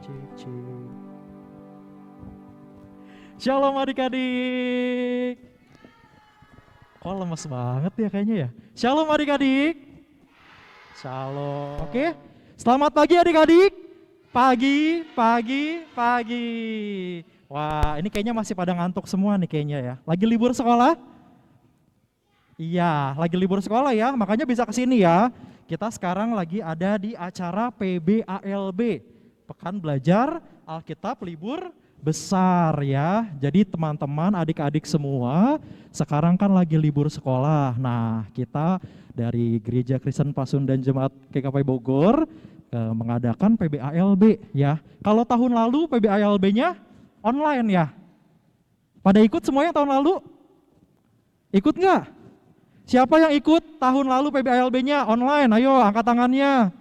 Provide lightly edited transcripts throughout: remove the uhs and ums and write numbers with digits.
Cek, cek. Shalom adik-adik. Kok lemes banget ya kayaknya ya. Shalom adik-adik. Shalom. Oke. Selamat pagi adik-adik. Pagi, pagi, pagi. Wah, ini kayaknya masih pada ngantuk semua nih kayaknya ya. Lagi libur sekolah? Iya, lagi libur sekolah ya. Makanya bisa ke sini ya. Kita sekarang lagi ada di acara PBALB. Pekan Belajar Alkitab Libur Besar ya. Jadi teman-teman, adik-adik semua sekarang kan lagi libur sekolah. Nah, kita dari Gereja Kristen Pasundan Jemaat GKP Bogor mengadakan PBALB ya. Kalau tahun lalu PBALB-nya online ya. Pada ikut semuanya tahun lalu? Ikut nggak? Siapa yang ikut tahun lalu PBALB-nya online? Ayo angkat tangannya.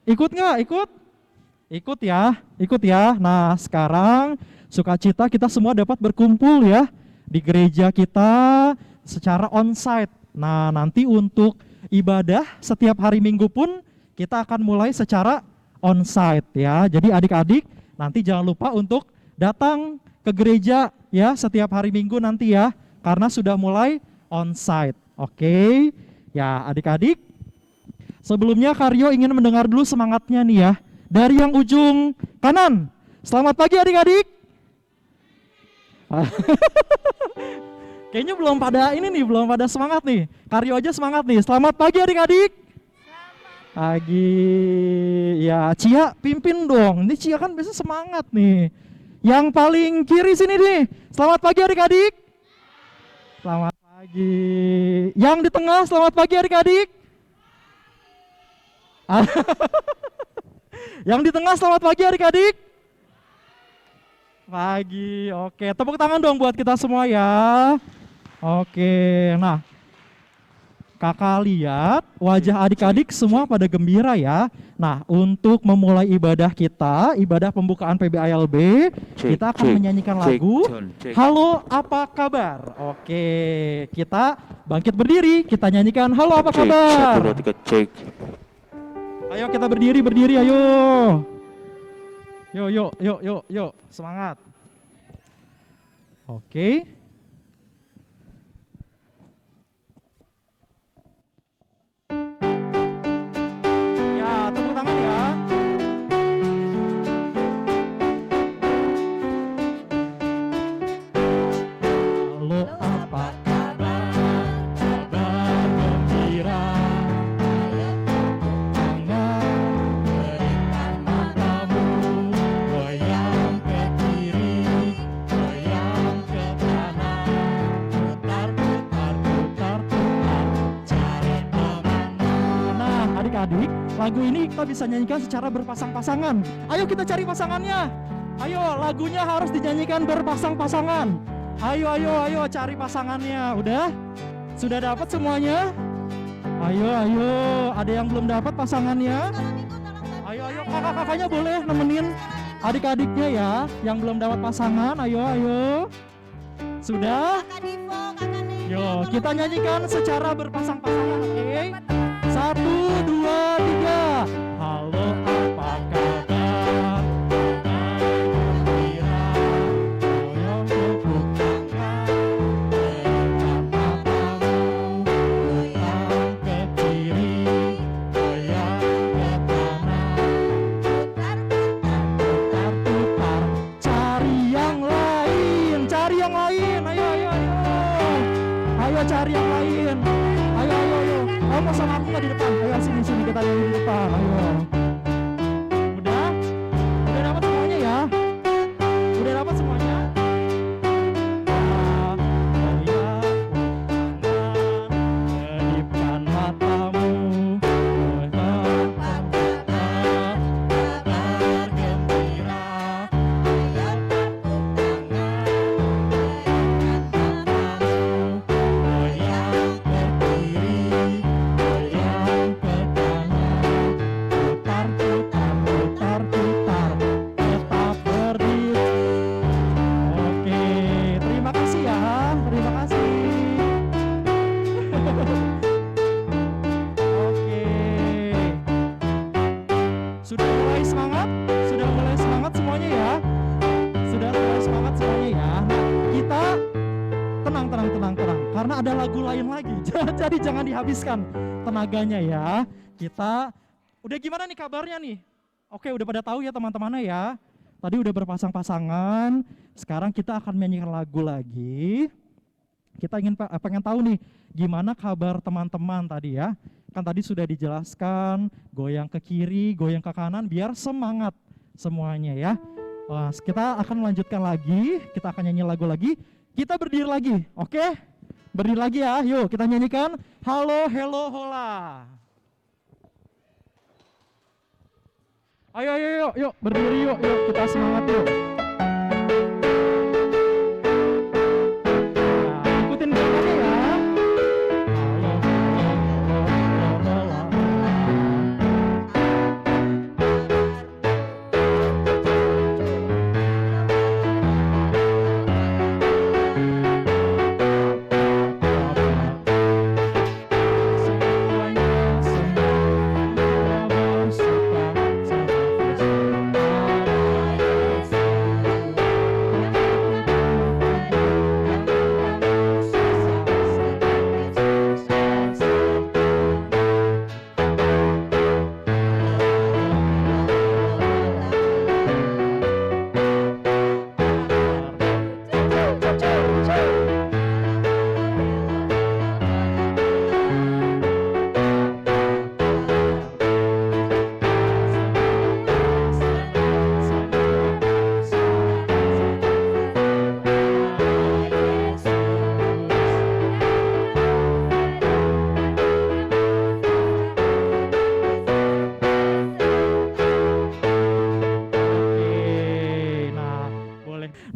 Ikut nggak? Ikut? Ikut ya. Nah sekarang sukacita kita semua dapat berkumpul ya di gereja kita secara onsite. Nah nanti untuk ibadah setiap hari Minggu pun kita akan mulai secara onsite ya. Jadi adik-adik nanti jangan lupa untuk datang ke gereja ya setiap hari Minggu nanti ya, karena sudah mulai onsite. Oke, ya adik-adik. Sebelumnya Karyo ingin mendengar dulu semangatnya nih ya. Dari yang ujung kanan. Selamat pagi adik-adik. Kayaknya belum pada semangat nih. Karyo aja semangat nih. Selamat pagi adik-adik. Pagi. Ya, Cia pimpin dong. Ini Cia kan biasa semangat nih. Yang paling kiri sini nih. Selamat pagi adik-adik. Selamat pagi. Yang di tengah, selamat pagi adik-adik. Yang di tengah, selamat pagi adik-adik. Pagi, oke. Tepuk tangan dong buat kita semua ya. Oke, nah. Kakak lihat wajah adik-adik semua pada gembira ya. Nah, untuk memulai ibadah kita, ibadah pembukaan PBALB, kita akan menyanyikan lagu Halo Apa Kabar. Oke, kita bangkit berdiri, kita nyanyikan Halo Apa Kabar. Ayo kita berdiri ayo. Yuk, semangat. Oke. Tepuk tangan ya. Halo apa kabar, kabar gembira. Tangan berikan matamu, goyang ke kiri, goyang ke kanan, putar, cari temanmu. Nah adik-adik, lagu ini kita bisa nyanyikan secara berpasang-pasangan. Ayo kita cari pasangannya. Ayo, lagunya harus dinyanyikan berpasang-pasangan. Ayo cari pasangannya. Udah? Sudah dapat semuanya? Ayo, ada yang belum dapat pasangannya? Ayo, kakak-kakaknya boleh nemenin adik-adiknya ya, yang belum dapat pasangan. Ayo. Sudah? Yo, kita nyanyikan secara berpasang-pasangan, oke? 1, 2, 3. Halo apa kabar, gembira, goyang tepuk tangan, berikan matamu, goyang ke kiri, goyang ke kanan, putar, cari yang lain, ayo cari yang lain, ayo. Kamu sama aku nggak di depan? Ayo sini kita di depan. Ayo. Udah dapat semuanya ya? Udah dapat semuanya? Kedipkan matamu, kabar gembira, goyang ke kiri, goyang ke kanan, putar, tetap berdiri. Oke, terima kasih ya, terima kasih. Oke, sudah mulai semangat karena ada lagu lain lagi. Jadi jangan dihabiskan tenaganya ya. Kita udah gimana nih kabarnya nih? Oke, udah pada tahu ya teman-temannya ya. Tadi udah berpasang-pasangan, sekarang kita akan menyanyikan lagu lagi. Kita pengen tahu nih, gimana kabar teman-teman tadi ya. Kan tadi sudah dijelaskan, goyang ke kiri, goyang ke kanan, biar semangat semuanya ya. Kita akan melanjutkan lagi, kita akan nyanyi lagu lagi. Kita berdiri lagi, oke? Berdiri lagi ya, yuk kita nyanyikan Halo Hello Hola. Ayo, yuk, berdiri yuk, kita semangat yuk. Nah, ikutin gerakannya ya. Halo, hola.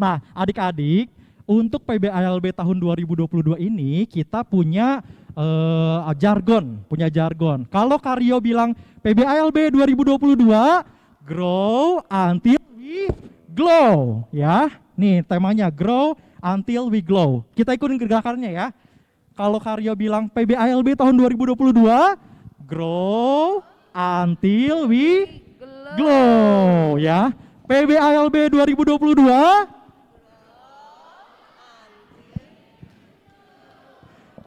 Nah, adik-adik, untuk PBALB tahun 2022 ini kita punya jargon. Kalau Karyo bilang PBALB 2022, grow until we glow, ya. Nih temanya grow until we glow. Kita ikutin gerakannya ya. Kalau Karyo bilang PBALB tahun 2022, grow until we glow, ya. PBALB 2022.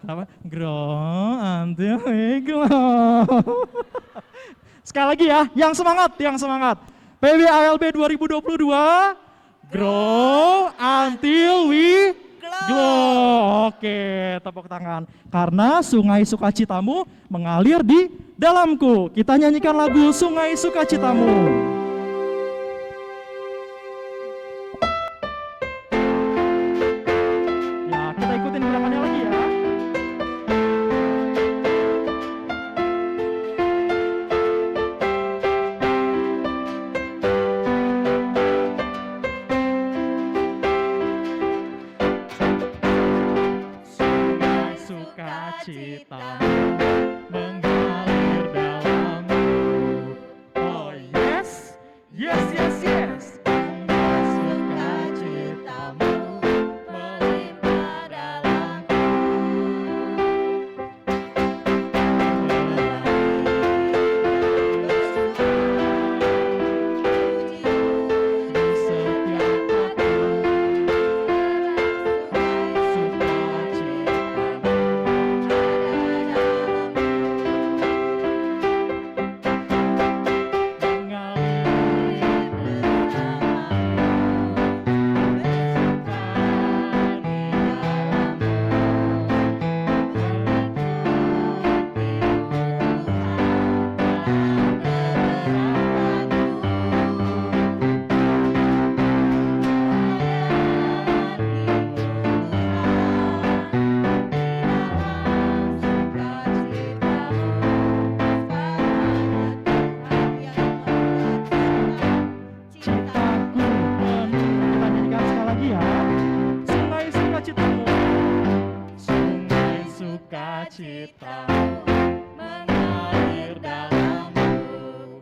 Apa? Grow until we glow. Sekali lagi ya, yang semangat. PBALB 2022, grow until we glow. Oke, tepuk tangan. Karena Sungai Sukacitamu mengalir di dalamku. Kita nyanyikan lagu Sungai Sukacitamu. Ya, kita ikutin gerakannya lagi ya. Sukacitamu mengalir dalamku. Oh yes, yes. Sukacitamu melimpah dalamku. Sukacitamu mengalir dalamku.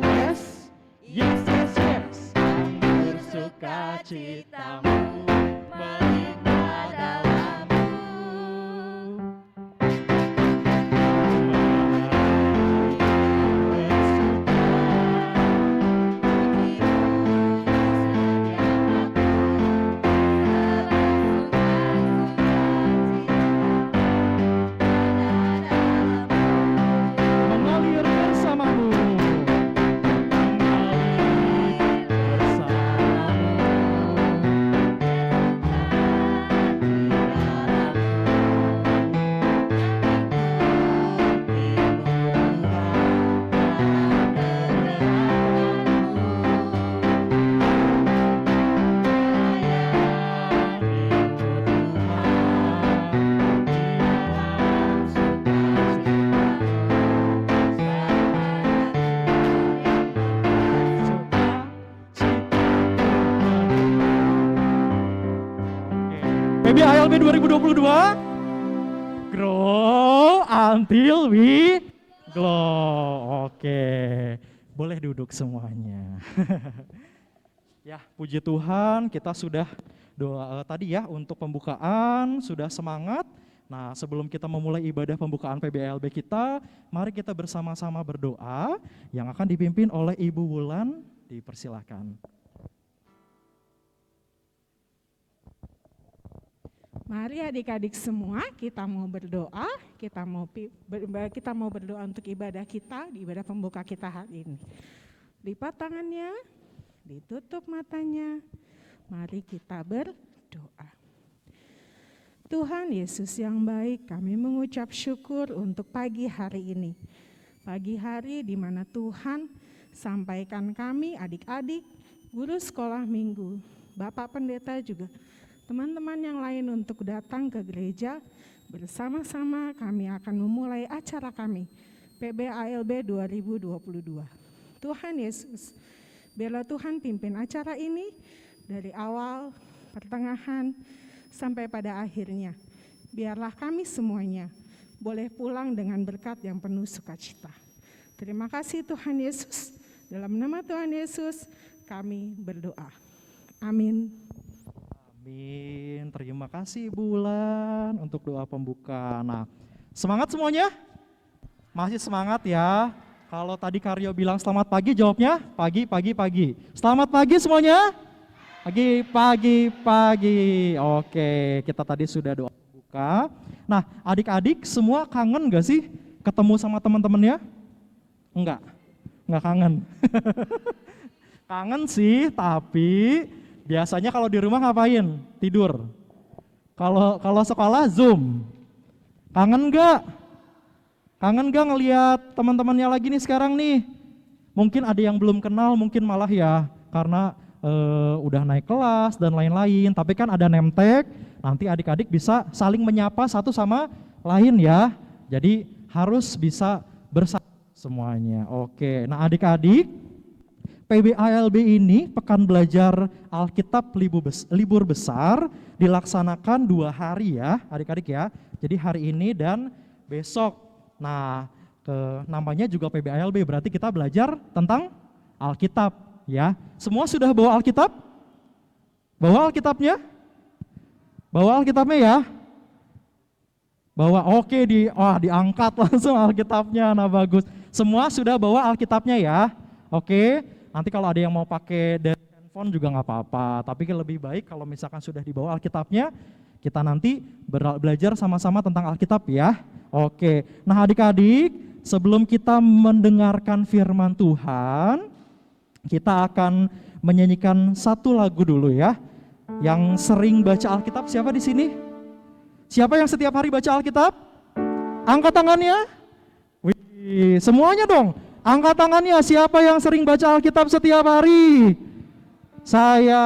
Yes. Anggur sukacitamu melimpah dalamku. PBALB 2022? Grow until we glow. Oke, boleh duduk semuanya. Ya, puji Tuhan, kita sudah doa tadi ya untuk pembukaan, sudah semangat. Nah, sebelum kita memulai ibadah pembukaan PBALB kita, mari kita bersama-sama berdoa yang akan dipimpin oleh Ibu Wulan. Dipersilakan. Mari adik-adik semua kita mau berdoa, kita mau berdoa untuk ibadah kita, di ibadah pembuka kita hari ini. Lipat tangannya, ditutup matanya, mari kita berdoa. Tuhan Yesus yang baik, kami mengucap syukur untuk pagi hari ini. Pagi hari di mana Tuhan sampaikan kami adik-adik, guru sekolah minggu, Bapak Pendeta juga, teman-teman yang lain untuk datang ke gereja. Bersama-sama kami akan memulai acara kami, PBALB 2022. Tuhan Yesus, biarlah Tuhan pimpin acara ini dari awal, pertengahan, sampai pada akhirnya. Biarlah kami semuanya boleh pulang dengan berkat yang penuh sukacita. Terima kasih Tuhan Yesus. Dalam nama Tuhan Yesus kami berdoa. Amin. Amin. Terima kasih Bulan untuk doa pembuka. Nah, semangat semuanya? Masih semangat ya? Kalau tadi Karyo bilang selamat pagi, jawabnya pagi. Selamat pagi semuanya? Pagi. Oke, kita tadi sudah doa pembuka. Nah, adik-adik semua kangen gak sih ketemu sama teman-temannya? Enggak kangen. Kangen sih, tapi biasanya kalau di rumah ngapain? Tidur. Kalau sekolah Zoom. Kangen gak ngelihat teman-temannya lagi nih sekarang nih? Mungkin ada yang belum kenal, mungkin malah ya karena udah naik kelas dan lain-lain. Tapi kan ada name tag, nanti adik-adik bisa saling menyapa satu sama lain ya. Jadi harus bisa bersama semuanya. Oke, nah adik-adik, PBALB ini Pekan Belajar Alkitab Libur Besar dilaksanakan 2 hari ya adik-adik ya. Jadi hari ini dan besok. Nah namanya juga PBALB, berarti kita belajar tentang Alkitab ya. Semua sudah bawa Alkitab? Bawa Alkitabnya? Bawa Alkitabnya ya? Bawa, oke, diangkat langsung Alkitabnya, nah bagus. Semua sudah bawa Alkitabnya ya? Oke. Nanti kalau ada yang mau pakai dari handphone juga nggak apa-apa, tapi lebih baik kalau misalkan sudah dibawa Alkitabnya, kita nanti belajar sama-sama tentang Alkitab ya. Oke, nah adik-adik, sebelum kita mendengarkan firman Tuhan, kita akan menyanyikan satu lagu dulu ya. Yang sering baca Alkitab siapa di sini? Siapa yang setiap hari baca Alkitab? Angkat tangannya. Wih, semuanya dong. Angkat tangannya, siapa yang sering baca Alkitab setiap hari? Saya.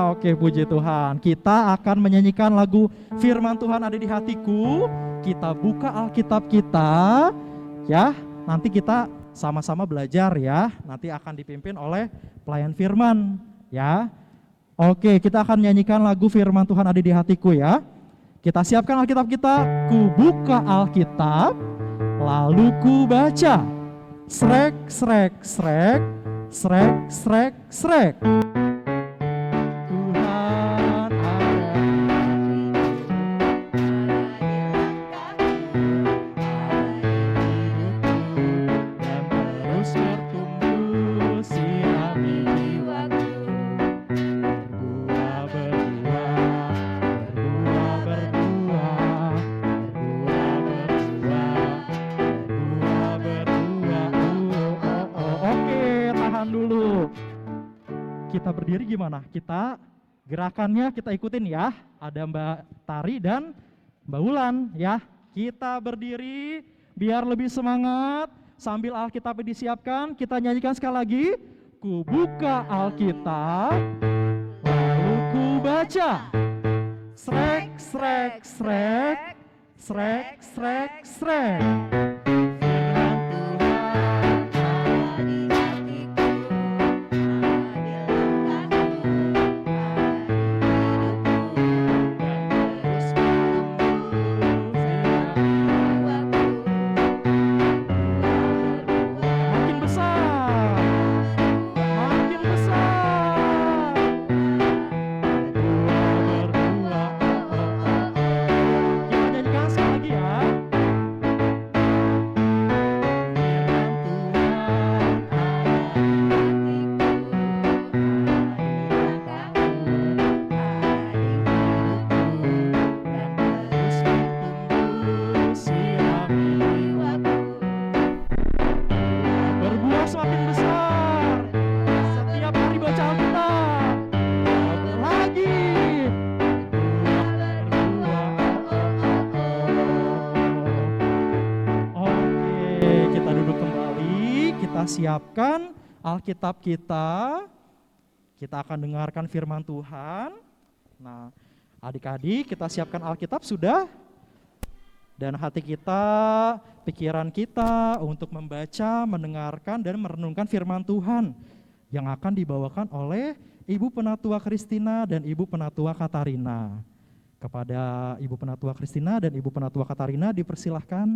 Oke, puji Tuhan. Kita akan menyanyikan lagu Firman Tuhan ada di hatiku. Kita buka Alkitab kita, ya. Nanti kita sama-sama belajar ya. Nanti akan dipimpin oleh pelayan firman, ya. Oke, kita akan nyanyikan lagu Firman Tuhan ada di hatiku ya. Kita siapkan Alkitab kita. Ku buka Alkitab, lalu ku baca. Srek, srek, srek, srek, srek, srek. Tuhan ada dan terus bertumbuh sirami jiwaku. Kita berdiri gimana? Kita gerakannya kita ikutin ya. Ada Mbak Tari dan Mbak Wulan ya. Kita berdiri biar lebih semangat. Sambil Alkitab disiapkan, kita nyanyikan sekali lagi. Ku buka Alkitab, lalu ku baca. Srek, srek, srek, srek, srek, srek. Firman siapkan Alkitab kita. Kita akan dengarkan firman Tuhan. Nah, adik-adik kita siapkan Alkitab sudah? Dan hati kita, pikiran kita untuk membaca, mendengarkan, dan merenungkan firman Tuhan yang akan dibawakan oleh Ibu Penatua Christina dan Ibu Penatua Katarina. Kepada Ibu Penatua Christina dan Ibu Penatua Katarina dipersilahkan.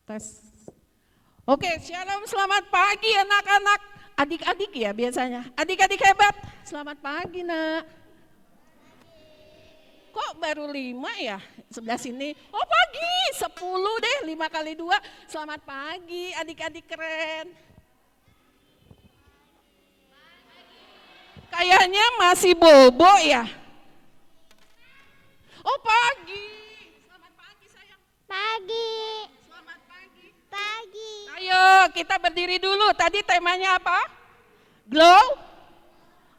Tes. Oke, shalom, selamat pagi anak-anak. Adik-adik ya biasanya. Adik-adik hebat. Selamat pagi, Nak. Kok baru 5 ya? Sebelah sini. Oh, pagi. 10 deh, 5 kali 2. Selamat pagi, adik-adik keren. Kayaknya masih bobo ya. Oh, pagi. Selamat pagi, sayang. Pagi, Selamat pagi. pagi. Ayo kita berdiri dulu. Tadi temanya apa? Glow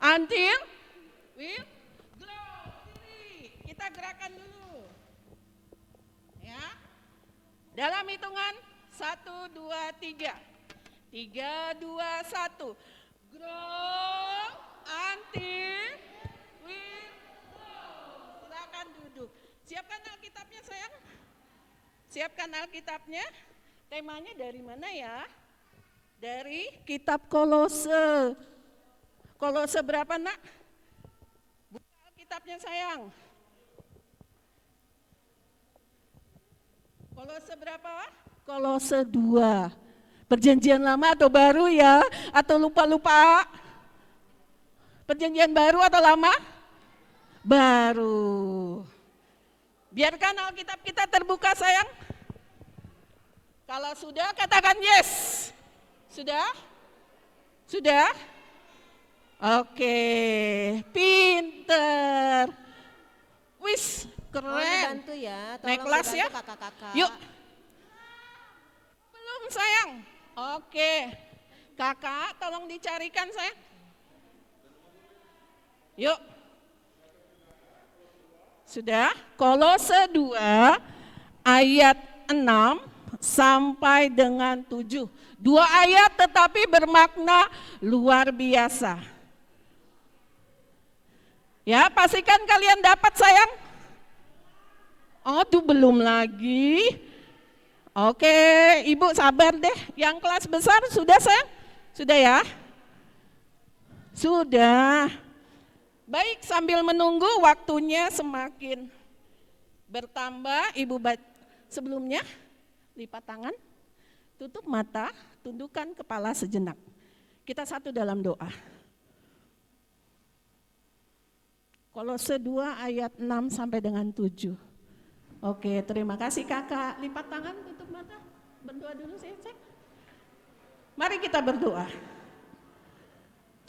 until we glow. Berdiri. Kita gerakan dulu. Ya. Dalam hitungan 1, 2, 3. 3, 2, 1. Grow until we glow. Silakan duduk. Siapkan Alkitabnya, sayang. Siapkan Alkitabnya. Temanya dari mana ya? Dari kitab Kolose. Kolose berapa, Nak? Buka Alkitabnya, sayang. Kolose berapa? Kolose 2. Perjanjian lama atau baru ya? Atau lupa-lupa? Perjanjian baru atau lama? Baru. Biarkan Alkitab kita terbuka, sayang. Kalau sudah, katakan yes. Sudah? Sudah? Oke, pinter. Wis, Mohon keren. dibantu ya, Naik tolong kelas dibantu ya. kakak-kakak. Yuk. Belum, sayang. Oke. Kakak, tolong dicarikan, sayang. Yuk. Sudah? Kolose 2 ayat 6 sampai dengan 7. 2 ayat tetapi bermakna luar biasa. Ya, pastikan kalian dapat, sayang. Oh, tuh belum lagi. Oke, Ibu sabar deh. Yang kelas besar sudah, sayang? Sudah ya? Sudah. Baik, sambil menunggu waktunya semakin bertambah, Ibu sebelumnya lipat tangan, tutup mata, tundukkan kepala sejenak. Kita satu dalam doa. Kolose 2 ayat 6 sampai dengan 7. Oke, terima kasih kakak. Lipat tangan, tutup mata. Berdoa dulu, saya cek. Mari kita berdoa.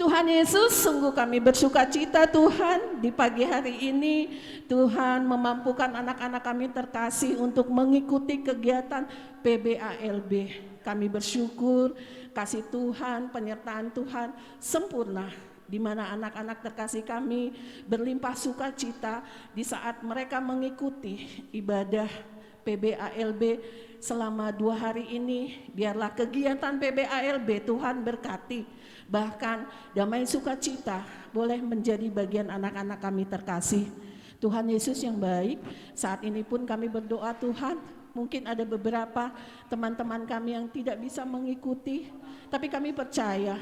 Tuhan Yesus, sungguh kami bersuka cita Tuhan di pagi hari ini. Tuhan memampukan anak-anak kami terkasih untuk mengikuti kegiatan PBALB. Kami bersyukur kasih Tuhan, penyertaan Tuhan sempurna, di mana anak-anak terkasih kami berlimpah sukacita di saat mereka mengikuti ibadah PBALB selama 2 hari ini. Biarlah kegiatan PBALB Tuhan berkati. Bahkan damai sukacita boleh menjadi bagian anak-anak kami terkasih. Tuhan Yesus yang baik, saat ini pun kami berdoa Tuhan, mungkin ada beberapa teman-teman kami yang tidak bisa mengikuti, tapi kami percaya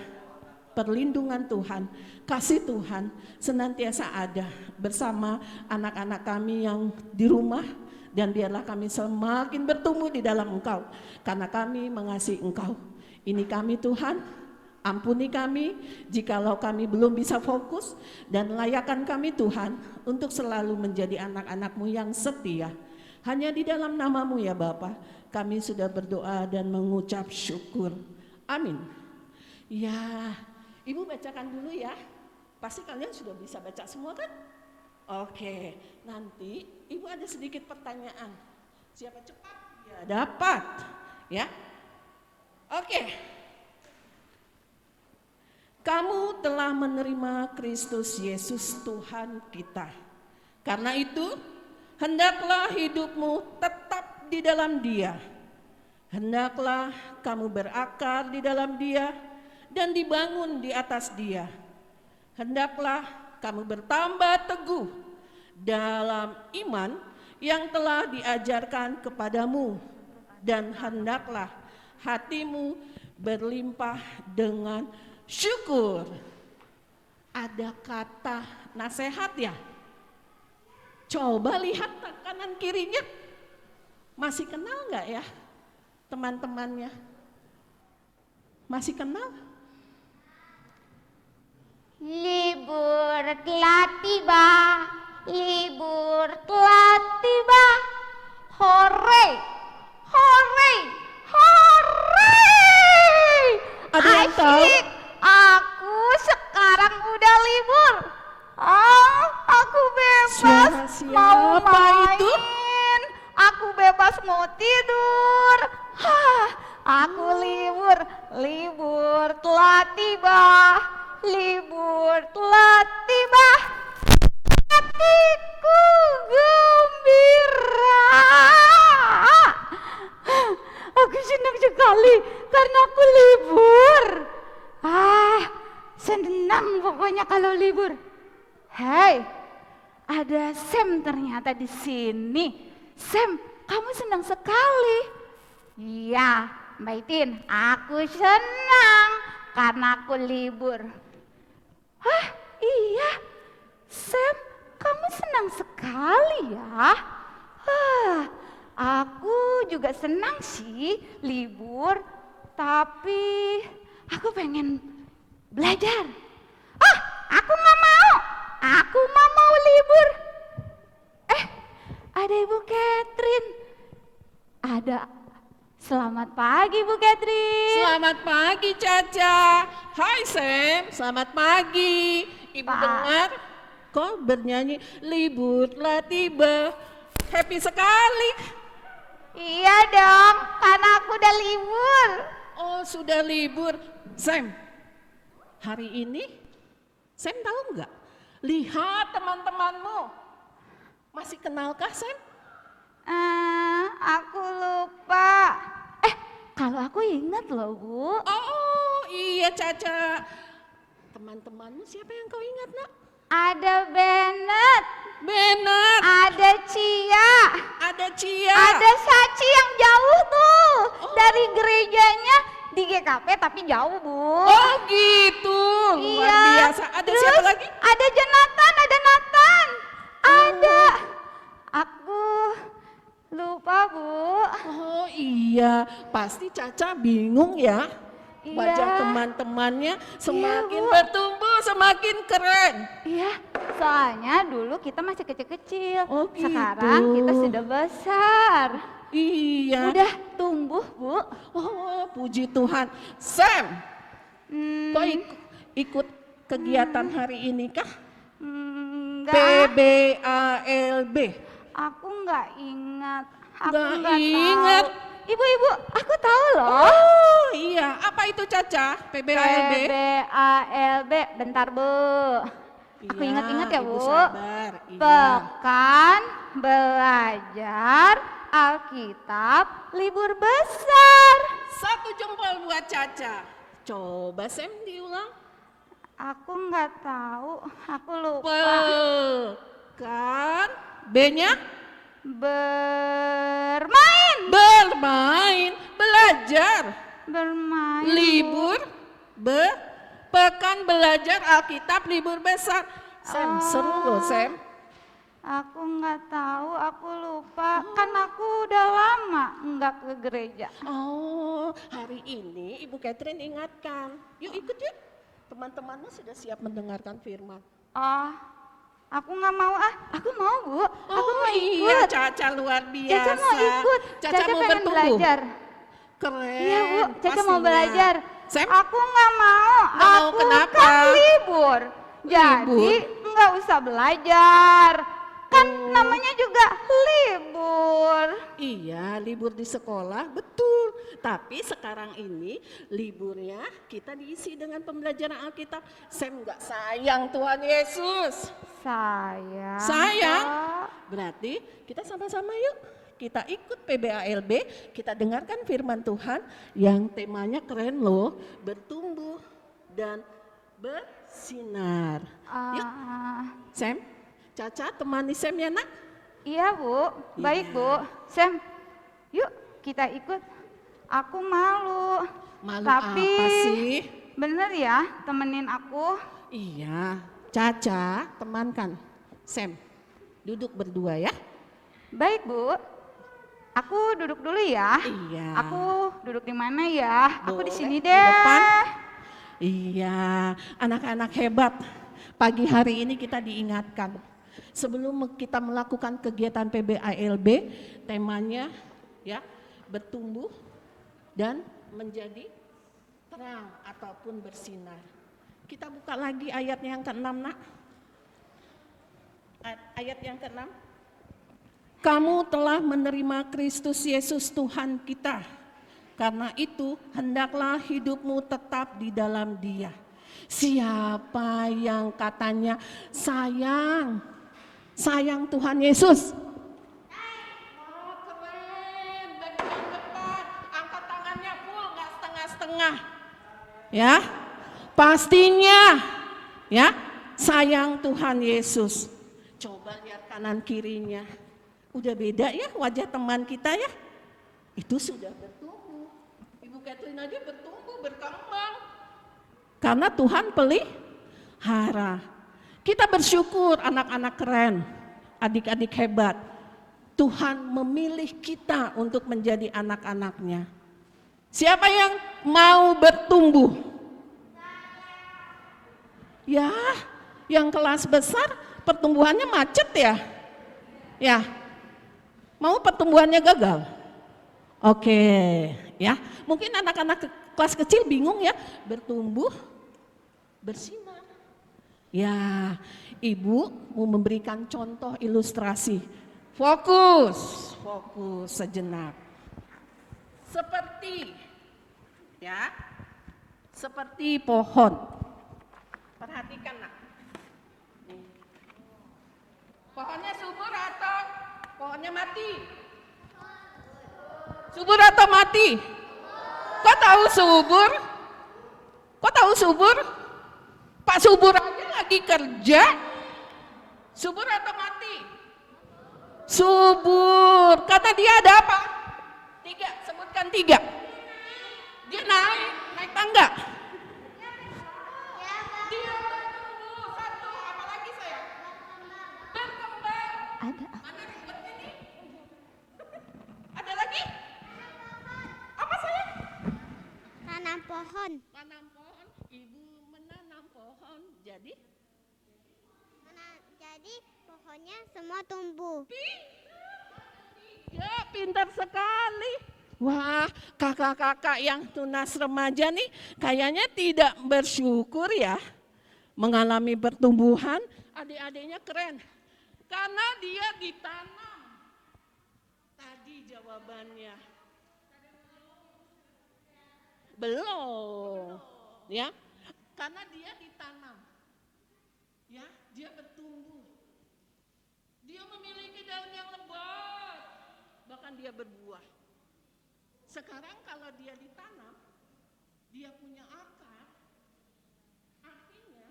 perlindungan Tuhan, kasih Tuhan senantiasa ada bersama anak-anak kami yang di rumah, dan biarlah kami semakin bertumbuh di dalam Engkau, karena kami mengasihi Engkau. Ini kami Tuhan, ampuni kami jikalau kami belum bisa fokus, dan layakan kami Tuhan untuk selalu menjadi anak-anak-Mu yang setia. Hanya di dalam nama-Mu ya Bapa, kami sudah berdoa dan mengucap syukur. Amin. Ya, Ibu bacakan dulu ya. Pasti kalian sudah bisa baca semua kan? Oke, nanti Ibu ada sedikit pertanyaan. Siapa cepat dia dapat, ya. Oke. Kamu telah menerima Kristus Yesus Tuhan kita. Karena itu, hendaklah hidupmu tetap di dalam Dia. Hendaklah kamu berakar di dalam Dia dan dibangun di atas Dia. Hendaklah kamu bertambah teguh dalam iman yang telah diajarkan kepadamu, dan hendaklah hatimu berlimpah dengan syukur. Ada kata nasihat ya? Coba lihat kanan kirinya. Masih kenal nggak ya teman-temannya? Masih kenal? Libur telah tiba, libur telah tiba. Hore, hore, hore. Ada yang tahu? Asyik, aku sekarang udah libur. Aku bebas Suara mau siapa itu? main. Aku bebas mau tidur. Aku libur, libur telah tiba. Libur telah tiba, hatiku gembira. Aku senang sekali karena aku libur. Senang pokoknya kalau libur. Hei, ada Sam ternyata di sini. Sam, kamu senang sekali. Iya, Mbak Itin, aku senang karena aku libur. Iya, Sam, kamu senang sekali ya. Aku juga senang sih libur, tapi aku pengen belajar. Aku nggak mau. Aku mau libur. Ada Ibu Catherine. Ada. Selamat pagi Bu Catherine. Selamat pagi Caca. Hai Sam, selamat pagi. Ibu Pak. dengar kok bernyanyi libur telah tiba. Happy sekali. Iya dong, karena aku udah libur. Oh sudah libur. Sam, hari ini Sam tahu nggak? Lihat teman-temanmu. Masih kenalkah Sam? Aku lupa. Kalau aku ingat loh Bu. Oh iya Caca. Teman-temanmu siapa yang kau ingat nak? Ada Bennett, Benar. ada Cia, Ada Cia. ada Saci yang jauh tuh. Dari gerejanya di GKP tapi jauh Bu. Oh gitu. Luar biasa. Ada Terus siapa lagi? ada Jonathan, ada Nathan. Ada. Aku lupa Bu. Oh iya, pasti Caca bingung ya. Iya. Wajah teman-temannya semakin Bu. bertumbuh, semakin keren. Iya, soalnya dulu kita masih kecil-kecil. Oh, gitu. Sekarang kita sudah besar. Iya. Udah tumbuh Bu. Oh, puji Tuhan. Sam, kau ikut kegiatan hari ini kah? Enggak, PBALB. aku nggak ingat. Aku Nggak nggak ingat. tahu. Ibu-ibu, aku tahu loh. Oh iya, apa itu Caca? PBALB? PBALB, bentar Bu. Aku Iya, ingat-ingat ya Ibu Bu. sabar. Iya. Pekan belajar Alkitab libur besar. Satu jempol buat Caca. Coba Sam diulang. Aku nggak tahu, aku lupa. Pekan B-nya Bermain, bermain, belajar, bermain. Bu. libur, pekan belajar Alkitab libur besar. Sam, seru loh Sam. Aku nggak tahu, aku lupa. Kan aku udah lama nggak ke gereja. Oh, hari ini Ibu Catherine ingatkan. Yuk ikut yuk. Teman-temanmu sudah siap mendengarkan firman. Aku nggak mau Aku mau Bu. Aku mau iya, ikut. Caca luar biasa. Caca mau ikut. Caca mau pengen bertumbuh. belajar. Keren. Iya Bu, Caca pastinya. mau belajar. Sam? Aku nggak mau. Nggak mau, Aku kenapa? kan libur. Jadi nggak usah belajar. Kan namanya juga libur. Iya, libur di sekolah, betul. Tapi sekarang ini liburnya kita diisi dengan pembelajaran Alkitab. Sam nggak sayang Tuhan Yesus? Sayang. Sayang. Kak. Berarti kita sama-sama yuk. Kita ikut PBALB, kita dengarkan firman Tuhan yang temanya keren loh. Bertumbuh dan bersinar. Yuk, Sam, Caca temani Sam ya nak. Iya Bu, baik Bu. Sam, yuk kita ikut. Aku malu. Malu Tapi apa sih? bener ya temenin aku. Iya, Caca temankan Sam. Duduk berdua ya. Baik Bu. Aku duduk dulu ya. Iya. Aku duduk di mana ya? Aku di Boleh, sini di deh. depan. Iya, anak-anak hebat. Pagi hari ini kita diingatkan. Sebelum kita melakukan kegiatan PBALB, temanya ya bertumbuh dan menjadi terang ataupun bersinar. Kita buka lagi ayatnya yang ke-6 nak. Ayat yang ke-6. Kamu telah menerima Kristus Yesus Tuhan kita. Karena itu hendaklah hidupmu tetap di dalam Dia. Siapa yang katanya sayang Tuhan Yesus? Oh, keren, bagian depan, angkat tangannya full, nggak setengah-setengah. Ya, pastinya ya sayang Tuhan Yesus. Coba lihat kanan kirinya. Udah beda ya wajah teman kita ya. Itu sudah bertumbuh. Ibu Catherine aja bertumbuh, berkembang. Karena Tuhan pelihara. Kita bersyukur anak-anak keren, adik-adik hebat. Tuhan memilih kita untuk menjadi anak-anaknya. Siapa yang mau bertumbuh? Ya, yang kelas besar pertumbuhannya macet ya. Ya, mau pertumbuhannya gagal? Oke, ya. Mungkin anak-anak kelas kecil bingung ya, bertumbuh, bersinar. Ya, Ibu mau memberikan contoh ilustrasi. Fokus sejenak. Seperti pohon. Perhatikan nak. Pohonnya subur atau pohonnya mati? Subur atau mati? Kok tahu subur? Pak Subur aja lagi kerja. Subur atau mati? Subur. Karena dia ada apa? 3, sebutkan 3. Dia naik tangga. Dia bertumbuh. 1, apa lagi saya? Berkembang. Ada. Mana ribet ini? Ada lagi? Apa saya? Tanam pohon. Tanam pohon. Ibu menanam pohon. Jadi Jadi pohonnya semua tumbuh. ya pintar sekali. Wah, kakak-kakak yang tunas remaja nih kayaknya tidak bersyukur ya. Mengalami pertumbuhan, adik-adiknya keren. Karena dia ditanam. Tadi jawabannya. Belum. Ya. Karena dia ditanam. Ya, dia bertumbuh. Dia memiliki daun yang lebat. Bahkan dia berbuah. Sekarang kalau dia ditanam, dia punya akar. Artinya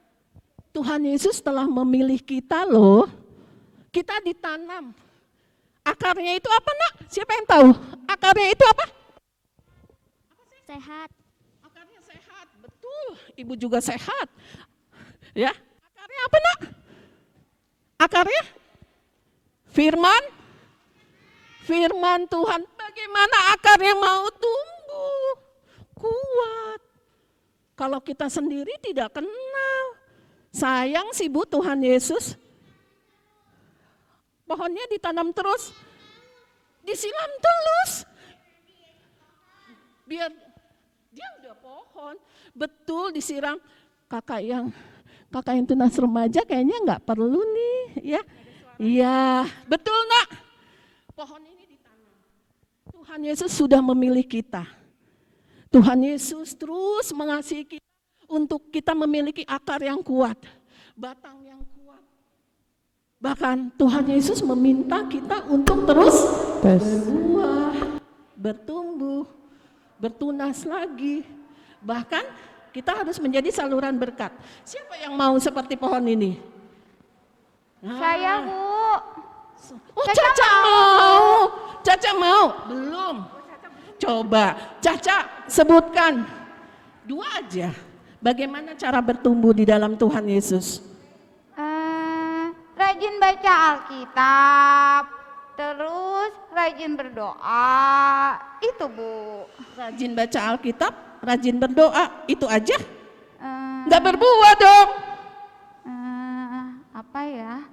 Tuhan Yesus telah memilih kita loh. Kita ditanam. Akarnya itu apa nak? Siapa yang tahu? Akarnya itu apa? Sehat. Akarnya sehat, betul. Ibu juga sehat. Ya. Akarnya apa nak? Akarnya? Firman Tuhan. Bagaimana akarnya mau tumbuh? Kuat. Kalau kita sendiri tidak kenal. Sayang sih Bu Tuhan Yesus. Pohonnya ditanam terus. Disiram terus. Biar Dia udah pohon, betul disiram. Kakak yang tunas remaja kayaknya nggak perlu nih, ya. Iya, betul nak. Pohon ini ditanam. Tuhan Yesus sudah memilih kita. Tuhan Yesus terus mengasihi kita untuk kita memiliki akar yang kuat, batang yang kuat. Bahkan Tuhan Yesus meminta kita untuk terus berbuah, bertumbuh, bertunas lagi. Bahkan kita harus menjadi saluran berkat. Siapa yang mau seperti pohon ini? Saya, Bu. Oh, Caca mau. Caca mau? Belum. Coba Caca sebutkan 2 aja. Bagaimana cara bertumbuh di dalam Tuhan Yesus? Rajin baca Alkitab, terus rajin berdoa, itu Bu. Rajin baca Alkitab, rajin berdoa, itu aja? Eh, Nggak berbuah dong. Apa ya?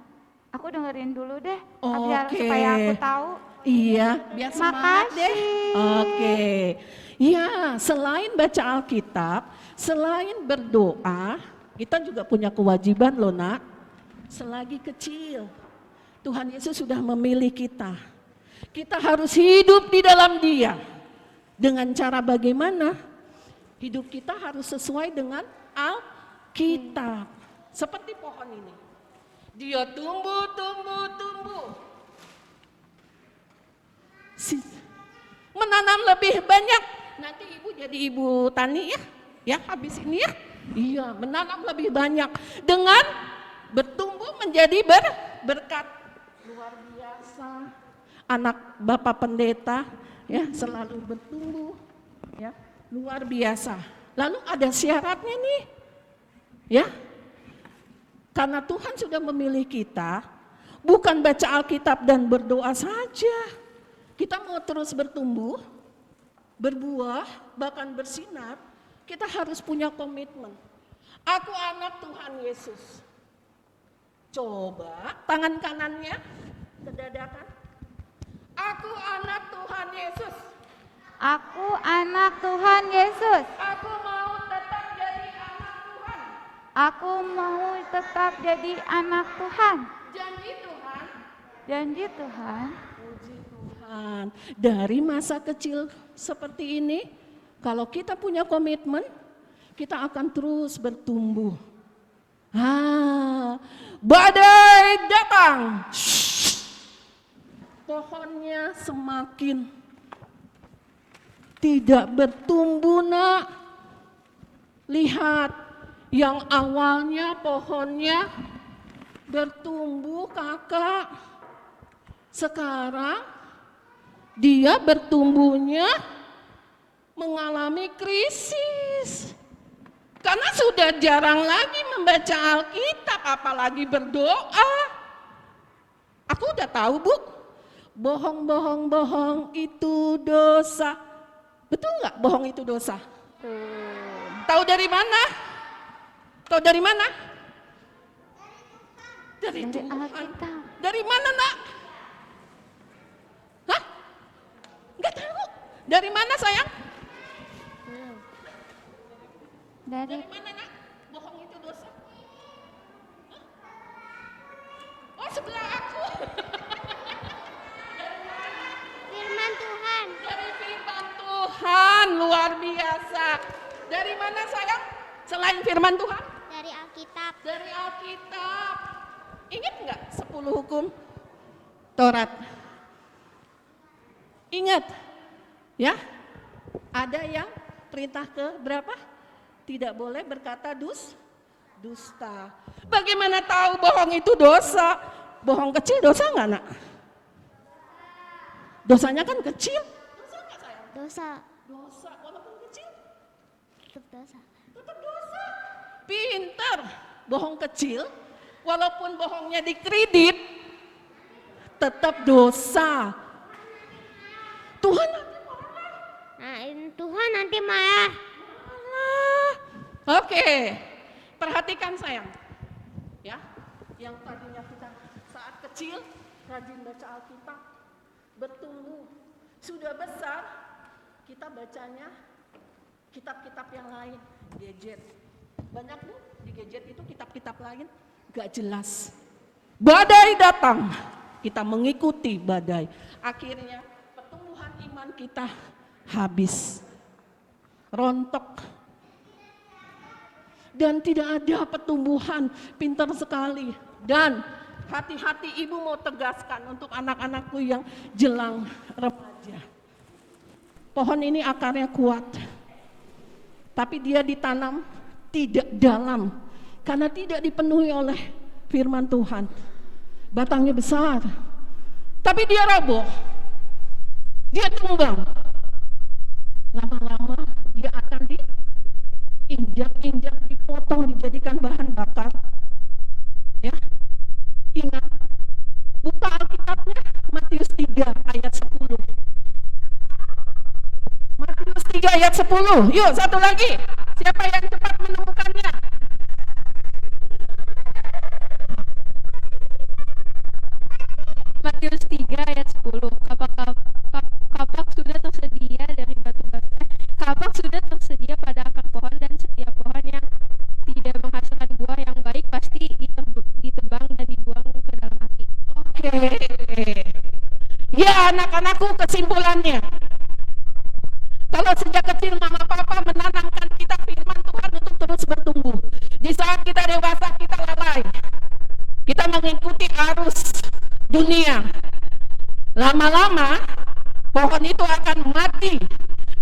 Aku dengerin dulu deh, Oke. biar supaya aku tahu. Iya, biar semangat deh. Makasih. Oke. Ya, selain baca Alkitab, selain berdoa, kita juga punya kewajiban loh nak. Selagi kecil, Tuhan Yesus sudah memilih kita. Kita harus hidup di dalam Dia. Dengan cara bagaimana? Hidup kita harus sesuai dengan Alkitab. Seperti pohon ini. Dia tumbuh. Menanam lebih banyak. Nanti ibu jadi ibu tani ya. Ya habis ini ya. Iya, menanam lebih banyak. Dengan bertumbuh menjadi berkat. Luar biasa. Anak Bapak Pendeta ya selalu bertumbuh. Ya, luar biasa. Lalu ada syaratnya nih. Ya. Karena Tuhan sudah memilih kita, bukan baca Alkitab dan berdoa saja. Kita mau terus bertumbuh, berbuah, bahkan bersinar, kita harus punya komitmen. Aku anak Tuhan Yesus. Coba tangan kanannya ke dadakan. Aku anak Tuhan Yesus. Aku anak Tuhan Yesus. Aku mau tetap jadi anak Tuhan. Aku mau tetap jadi anak Tuhan. Janji Tuhan. Janji Tuhan. Puji Tuhan. Dari masa kecil seperti ini, kalau kita punya komitmen, kita akan terus bertumbuh. Badai datang. Pohonnya semakin tidak bertumbuh nak. Lihat, yang awalnya pohonnya bertumbuh kakak. Sekarang dia bertumbuhnya mengalami krisis. Karena sudah jarang lagi membaca Alkitab, apalagi berdoa. Aku udah tahu bu, bohong itu dosa. Betul nggak bohong itu dosa? Tahu dari mana? Tahu dari mana? Dari Tuhan. Alkitab. Dari mana nak? Hah? Nggak tahu. Dari mana sayang? Dari Dari mana nak? Bohong itu dosa? Hah? Oh sebelah aku. Firman Tuhan. Dari firman Tuhan, luar biasa. Dari mana sayang? Selain firman Tuhan? Dari Alkitab. Dari Alkitab. Ingat nggak 10 hukum Taurat? Ingat? Ya? Ada yang perintah ke berapa? Tidak boleh berkata dusta. Bagaimana tahu bohong itu dosa? Bohong kecil dosa nggak nak? Dosanya kan kecil. Dosa nggak sayang? Dosa. Dosa walaupun kecil. Tetap dosa. Tetap dosa. Pinter. Bohong kecil, walaupun bohongnya dikredit, tetap dosa. Tuhan nanti marah. Nah, Tuhan nanti marah. Oke, perhatikan sayang. Ya, yang tadinya kita saat kecil rajin baca Alkitab, bertumbuh, sudah besar kita bacanya kitab-kitab yang lain, gadget. Banyak Bu, di gadget itu kitab-kitab lain gak jelas. Badai datang, kita mengikuti badai. Akhirnya pertumbuhan iman kita habis, rontok. Dan tidak ada pertumbuhan, pintar sekali. Dan hati-hati ibu mau tegaskan untuk anak-anakku yang jelang remaja. Pohon ini akarnya kuat, tapi dia ditanam tidak dalam, karena tidak dipenuhi oleh firman Tuhan. Batangnya besar, tapi dia roboh, dia tumbang. Lama-lama dia akan diinjak-injak, dipotong, dijadikan bahan bakar. Ya, ingat, buka Alkitabnya, Matius 3 ayat 10. Matius 3 ayat 10. Yuk, satu lagi. Siapa yang cepat menemukannya? Matius 3 ayat 10. Kapak sudah tersedia dari batu-batu. Kapak sudah tersedia pada akar pohon, dan setiap pohon yang tidak menghasilkan buah yang baik pasti ditebang dan dibuang ke dalam api. Oke. Ya, anak-anakku, kesimpulannya. Kalau sejak kecil mama papa menanamkan kita firman Tuhan untuk terus bertumbuh. Di saat kita dewasa kita lalai. Kita mengikuti arus dunia. Lama-lama pohon itu akan mati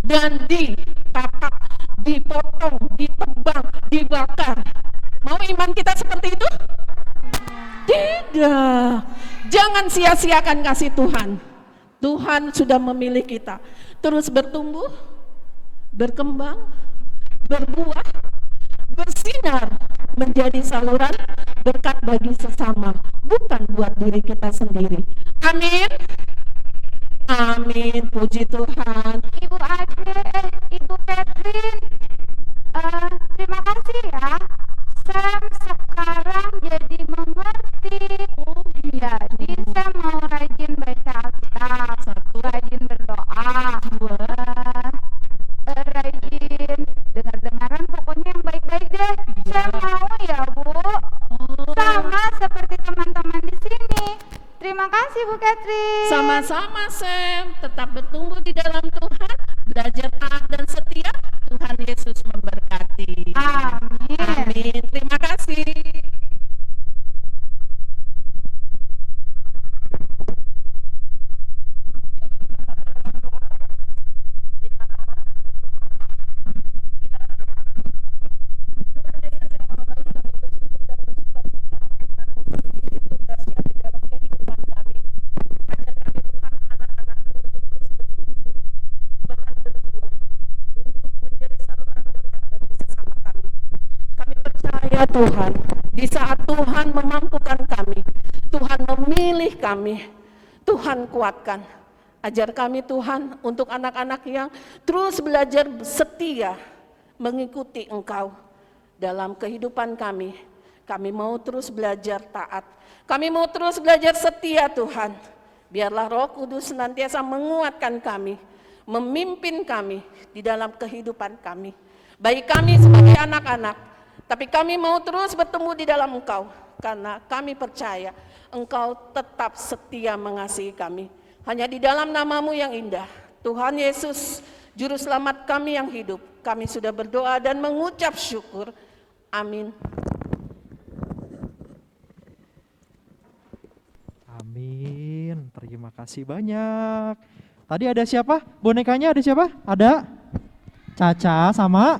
dan ditapak, dipotong, ditebang, dibakar. Mau iman kita seperti itu? Tidak. Jangan sia-siakan kasih Tuhan. Tuhan sudah memilih kita terus bertumbuh, berkembang, berbuah, bersinar, menjadi saluran berkat bagi sesama, bukan buat diri kita sendiri. Amin. Amin. Puji Tuhan. Ibu Ade, Ibu Catherine, terima kasih ya. Sam sekarang jadi mengerti. Jadi saya mau rajin baca Alkitab, rajin berdoa, rajin dengar-dengaran, pokoknya yang baik-baik deh. Saya mau ya Bu, sama seperti teman-teman di sini. Terima kasih Bu Catherine. Sama-sama Sam, tetap bertumbuh di dalam Tuhan, belajar taat dan setia. Tuhan Yesus memberkati. Amin. Amin. Terima kasih. Ya Tuhan, di saat Tuhan memampukan kami, Tuhan memilih kami, Tuhan kuatkan. Ajar kami Tuhan untuk anak-anak yang terus belajar setia mengikuti Engkau dalam kehidupan kami. Kami mau terus belajar taat, kami mau terus belajar setia Tuhan. Biarlah Roh Kudus senantiasa menguatkan kami, memimpin kami di dalam kehidupan kami. Baik kami sebagai anak-anak, tapi kami mau terus bertemu di dalam Engkau, karena kami percaya Engkau tetap setia mengasihi kami. Hanya di dalam nama-Mu yang indah, Tuhan Yesus, Juru Selamat kami yang hidup, kami sudah berdoa dan mengucap syukur. Amin. Amin. Terima kasih banyak. Tadi ada siapa? Bonekanya ada siapa? Ada Caca sama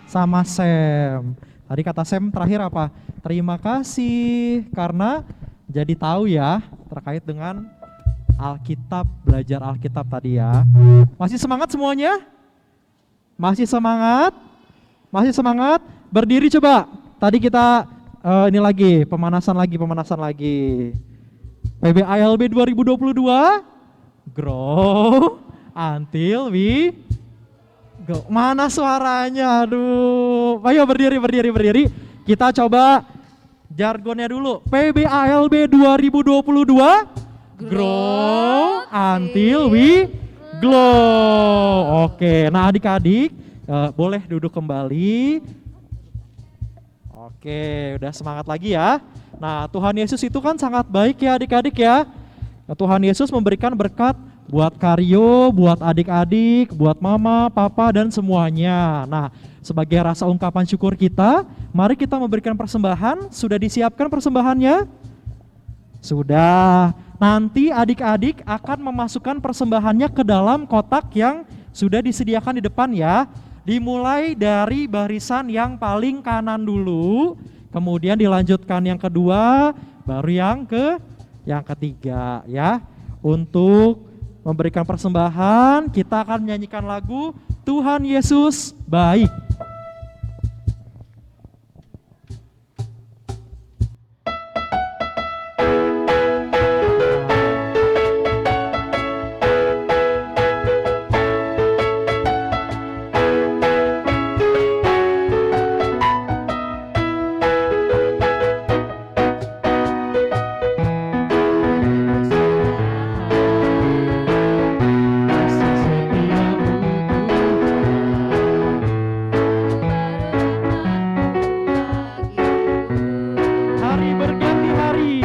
Sam. Tadi kata Sam terakhir apa? Terima kasih karena jadi tahu ya terkait dengan Alkitab, belajar Alkitab tadi ya. Masih semangat semuanya? Masih semangat? Masih semangat? Berdiri coba. Tadi kita ini lagi pemanasan lagi. PBALB 2022 grow until we go. Mana suaranya? Aduh. Ayo berdiri. Kita coba jargonnya dulu. PBALB 2022 grow until we glow. Oke, nah adik-adik Boleh duduk kembali. Oke, udah semangat lagi ya. Nah, Tuhan Yesus itu kan sangat baik ya adik-adik ya. Nah, Tuhan Yesus memberikan berkat buat Karyo, buat adik-adik, buat mama, papa, dan semuanya. Nah, sebagai rasa ungkapan syukur kita, mari kita memberikan persembahan. Sudah disiapkan persembahannya? Sudah. Nanti adik-adik akan memasukkan persembahannya ke dalam kotak yang sudah disediakan di depan ya. Dimulai dari barisan yang paling kanan dulu, kemudian dilanjutkan yang kedua, baru yang ketiga ya. Untuk memberikan persembahan, kita akan menyanyikan lagu Tuhan Yesus Baik. Hari berganti hari.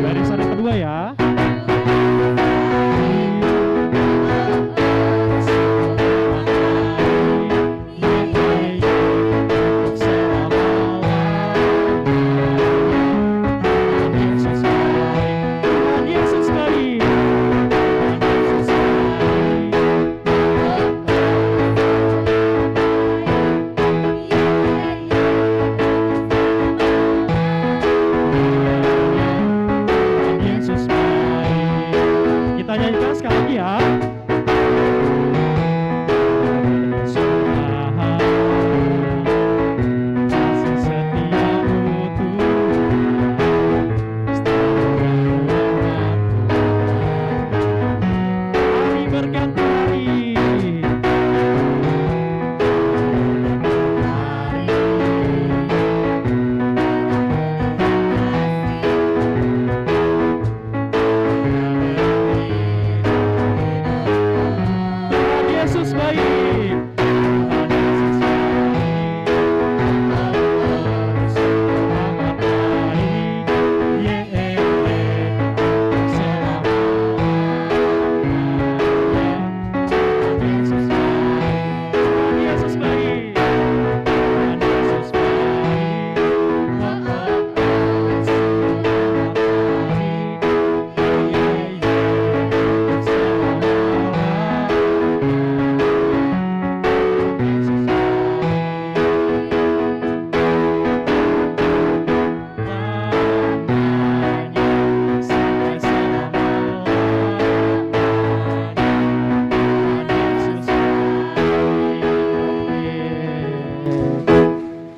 Barisan yang kedua ya. Tuhan Yesus baik. Tuhan Yesus baik. Kita nyanyikan sekali lagi ya. Kasih setiamu Tuhan, hari berganti hari. Tuhan Yesus baik. Tuhan Yesus baik. Sangat baik. Tuhan Yesus baik. Tuhan Yesus baik. Tuhan Yesus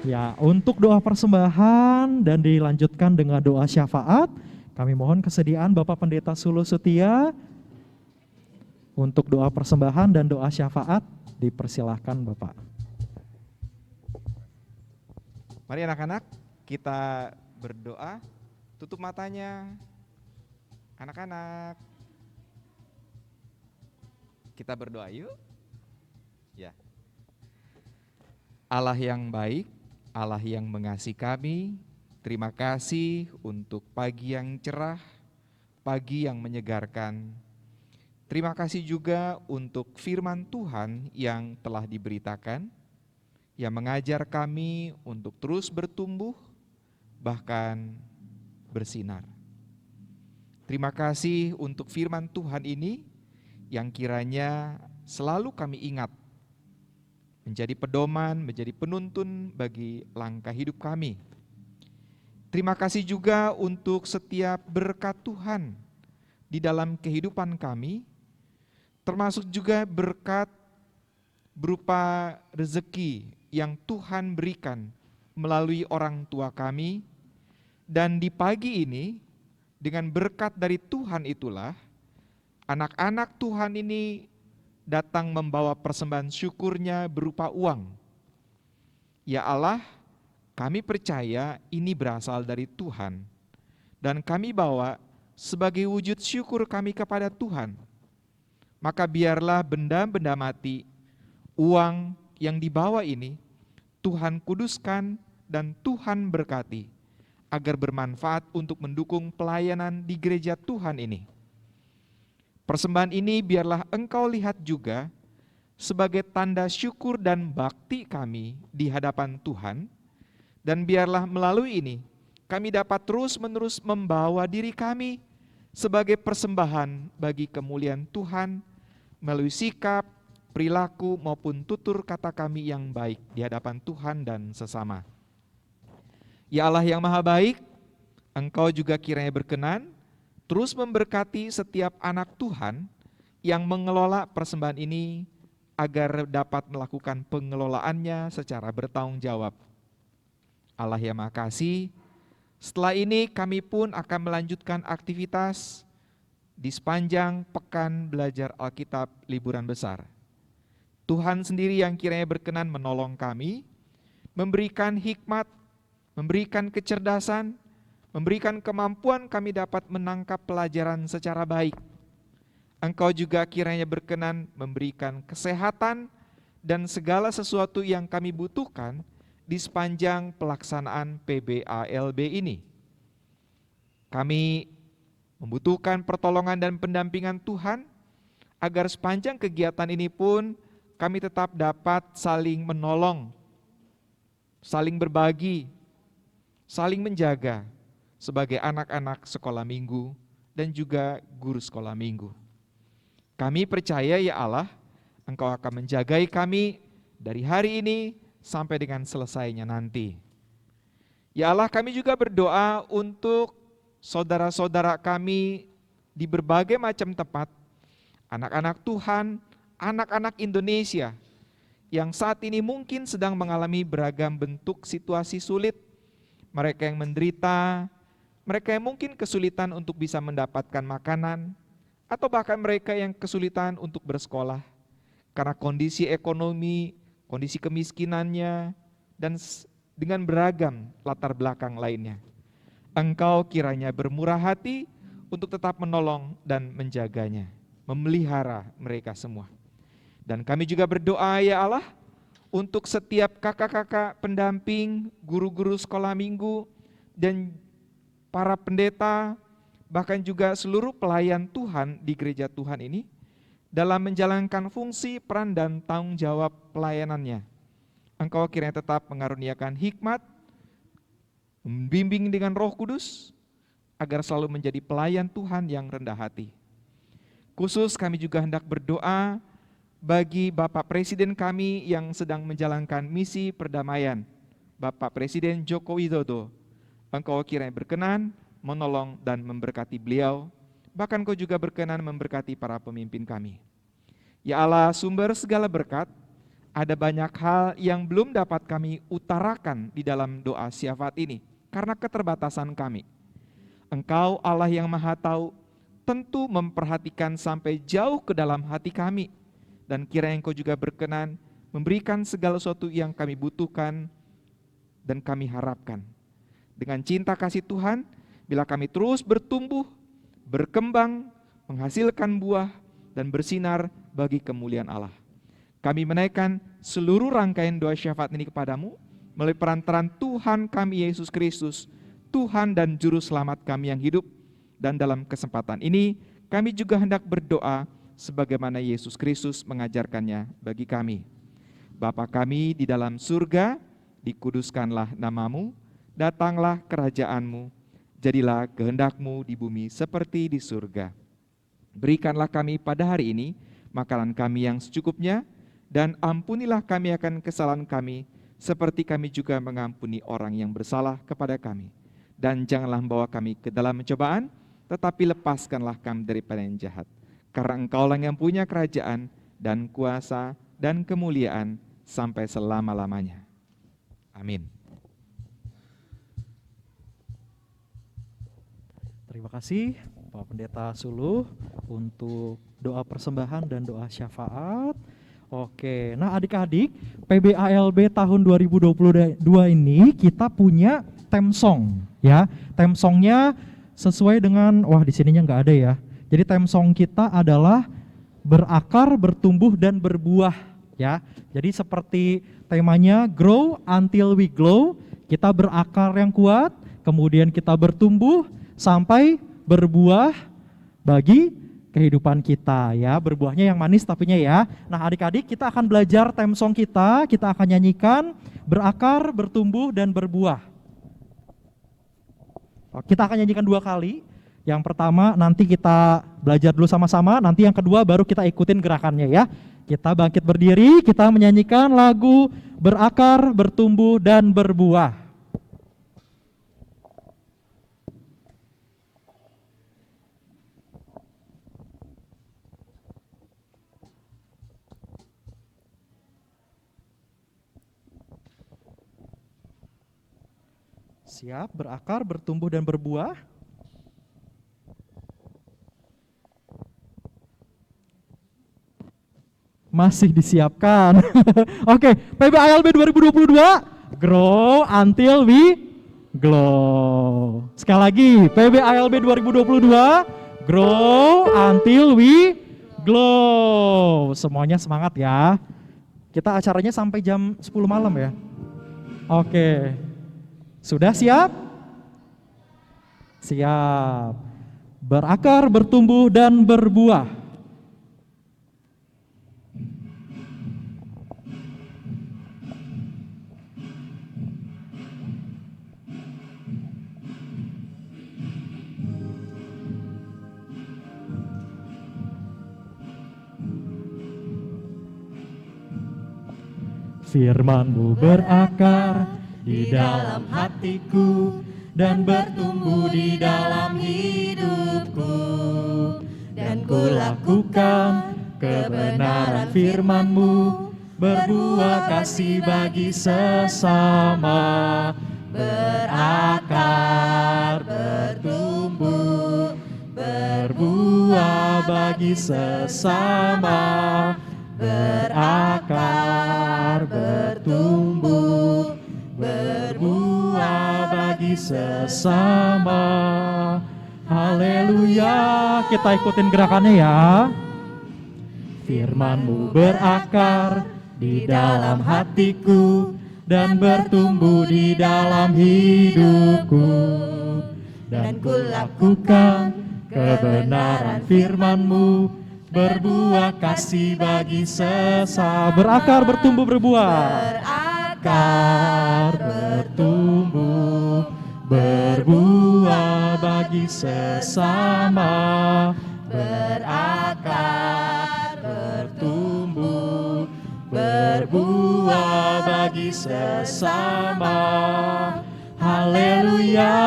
Ya, untuk doa persembahan dan dilanjutkan dengan doa syafaat, kami mohon kesediaan Bapak Pendeta Sulu Setia untuk doa persembahan dan doa syafaat, dipersilahkan Bapak. Mari anak-anak, kita berdoa. Tutup matanya. Anak-anak. Kita berdoa yuk. Ya. Allah yang baik, Allah yang mengasihi kami, terima kasih untuk pagi yang cerah, pagi yang menyegarkan. Terima kasih juga untuk firman Tuhan yang telah diberitakan, yang mengajar kami untuk terus bertumbuh, bahkan bersinar. Terima kasih untuk firman Tuhan ini yang kiranya selalu kami ingat, menjadi pedoman, menjadi penuntun bagi langkah hidup kami. Terima kasih juga untuk setiap berkat Tuhan di dalam kehidupan kami, termasuk juga berkat berupa rezeki yang Tuhan berikan melalui orang tua kami. Dan di pagi ini, dengan berkat dari Tuhan itulah, anak-anak Tuhan ini datang membawa persembahan syukurnya berupa uang Ya Allah, kami percaya ini berasal dari Tuhan, dan kami bawa sebagai wujud syukur kami kepada Tuhan. Maka biarlah benda-benda mati, uang yang dibawa ini, Tuhan kuduskan dan Tuhan berkati, agar bermanfaat untuk mendukung pelayanan di gereja Tuhan ini. Persembahan ini biarlah Engkau lihat juga sebagai tanda syukur dan bakti kami di hadapan Tuhan, dan biarlah melalui ini kami dapat terus-menerus membawa diri kami sebagai persembahan bagi kemuliaan Tuhan melalui sikap, perilaku maupun tutur kata kami yang baik di hadapan Tuhan dan sesama. Ya Allah yang Maha Baik, Engkau juga kiranya berkenan terus memberkati setiap anak Tuhan yang mengelola persembahan ini agar dapat melakukan pengelolaannya secara bertanggung jawab. Allah yang Maha Kasih, setelah ini kami pun akan melanjutkan aktivitas di sepanjang pekan belajar Alkitab liburan besar. Tuhan sendiri yang kiranya berkenan menolong kami, memberikan hikmat, memberikan kecerdasan, memberikan kemampuan kami dapat menangkap pelajaran secara baik. Engkau juga kiranya berkenan memberikan kesehatan dan segala sesuatu yang kami butuhkan di sepanjang pelaksanaan PBALB ini. Kami membutuhkan pertolongan dan pendampingan Tuhan agar sepanjang kegiatan ini pun kami tetap dapat saling menolong, saling berbagi, saling menjaga sebagai anak-anak sekolah minggu dan juga guru sekolah minggu. Kami percaya ya Allah, Engkau akan menjagai kami dari hari ini sampai dengan selesainya nanti. Ya Allah, kami juga berdoa untuk saudara-saudara kami di berbagai macam tempat, anak-anak Tuhan, anak-anak Indonesia yang saat ini mungkin sedang mengalami beragam bentuk situasi sulit. Mereka yang menderita, mereka yang mungkin kesulitan untuk bisa mendapatkan makanan, atau bahkan mereka yang kesulitan untuk bersekolah karena kondisi ekonomi, kondisi kemiskinannya, dan dengan beragam latar belakang lainnya. Engkau kiranya bermurah hati untuk tetap menolong dan menjaganya, memelihara mereka semua. Dan kami juga berdoa ya Allah, untuk setiap kakak-kakak pendamping, guru-guru sekolah minggu, dan para pendeta, bahkan juga seluruh pelayan Tuhan di gereja Tuhan ini, dalam menjalankan fungsi, peran, dan tanggung jawab pelayanannya. Engkau kiranya tetap mengaruniakan hikmat, membimbing dengan Roh Kudus, agar selalu menjadi pelayan Tuhan yang rendah hati. Khusus kami juga hendak berdoa bagi Bapak Presiden kami yang sedang menjalankan misi perdamaian, Bapak Presiden Joko Widodo. Engkau kiranya berkenan menolong dan memberkati beliau, bahkan Kau juga berkenan memberkati para pemimpin kami. Ya Allah, sumber segala berkat, ada banyak hal yang belum dapat kami utarakan di dalam doa syafaat ini, karena keterbatasan kami. Engkau Allah yang Maha Tahu, tentu memperhatikan sampai jauh ke dalam hati kami, dan kiranya Engkau juga berkenan memberikan segala sesuatu yang kami butuhkan dan kami harapkan. Dengan cinta kasih Tuhan, bila kami terus bertumbuh, berkembang, menghasilkan buah, dan bersinar bagi kemuliaan Allah. Kami menaikkan seluruh rangkaian doa syafaat ini kepadamu, melalui perantaran Tuhan kami Yesus Kristus, Tuhan dan Juru Selamat kami yang hidup. Dan dalam kesempatan ini, kami juga hendak berdoa sebagaimana Yesus Kristus mengajarkannya bagi kami. Bapa kami di dalam surga, dikuduskanlah namamu, datanglah kerajaanmu, jadilah kehendak-Mu di bumi seperti di surga. Berikanlah kami pada hari ini makanan kami yang secukupnya, dan ampunilah kami akan kesalahan kami, seperti kami juga mengampuni orang yang bersalah kepada kami. Dan janganlah membawa kami ke dalam pencobaan, tetapi lepaskanlah kami daripada yang jahat. Karena Engkaulah yang punya kerajaan dan kuasa dan kemuliaan sampai selama-lamanya. Amin. Terima kasih Pak Pendeta Suluh untuk doa persembahan dan doa syafaat. Oke, nah adik-adik, PBALB tahun 2022 ini kita punya theme song ya. Theme songnya sesuai dengan, wah di sininya nggak ada ya. Jadi theme song kita adalah berakar, bertumbuh, dan berbuah ya. Jadi seperti temanya grow until we glow, kita berakar yang kuat, kemudian kita bertumbuh sampai berbuah bagi kehidupan kita ya, berbuahnya yang manis tapinya ya. Nah adik-adik kita akan belajar theme song kita akan nyanyikan berakar, bertumbuh, dan berbuah. Kita akan nyanyikan 2 kali. Yang pertama nanti kita belajar dulu sama-sama, nanti yang kedua baru kita ikutin gerakannya ya. Kita bangkit berdiri, kita menyanyikan lagu berakar, bertumbuh, dan berbuah. Siap, berakar, bertumbuh, dan berbuah. Masih disiapkan. Oke, PBALB 2022, grow until we glow. Sekali lagi, PBALB 2022, grow until we glow. Semuanya semangat ya. Kita acaranya sampai jam 10 malam ya. Oke. Sudah siap? Siap. Berakar, bertumbuh, dan berbuah. Firman-Mu berakar di dalam hatiku dan bertumbuh di dalam hidupku, dan ku lakukan kebenaran firman-Mu, berbuah kasih bagi sesama, berakar, bertumbuh, berbuah bagi sesama, berakar, bertumbuh, berbuah bagi sesama. Haleluya. Kita ikutin gerakannya ya. Firman-Mu berakar di dalam hatiku dan bertumbuh di dalam hidupku, dan ku lakukan kebenaran firman-Mu, berbuah kasih bagi sesama. Berakar, bertumbuh, berbuah. Berakar, bertumbuh, berbuah bagi sesama. Berakar, bertumbuh, berbuah bagi sesama. Haleluya.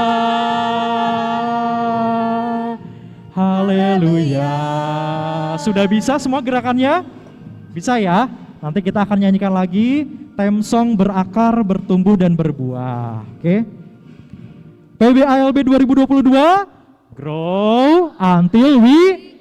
Haleluya. Sudah bisa semua gerakannya? Bisa ya? Nanti kita akan nyanyikan lagi theme song berakar, bertumbuh, dan berbuah. Oke? PBALB 2022, grow until we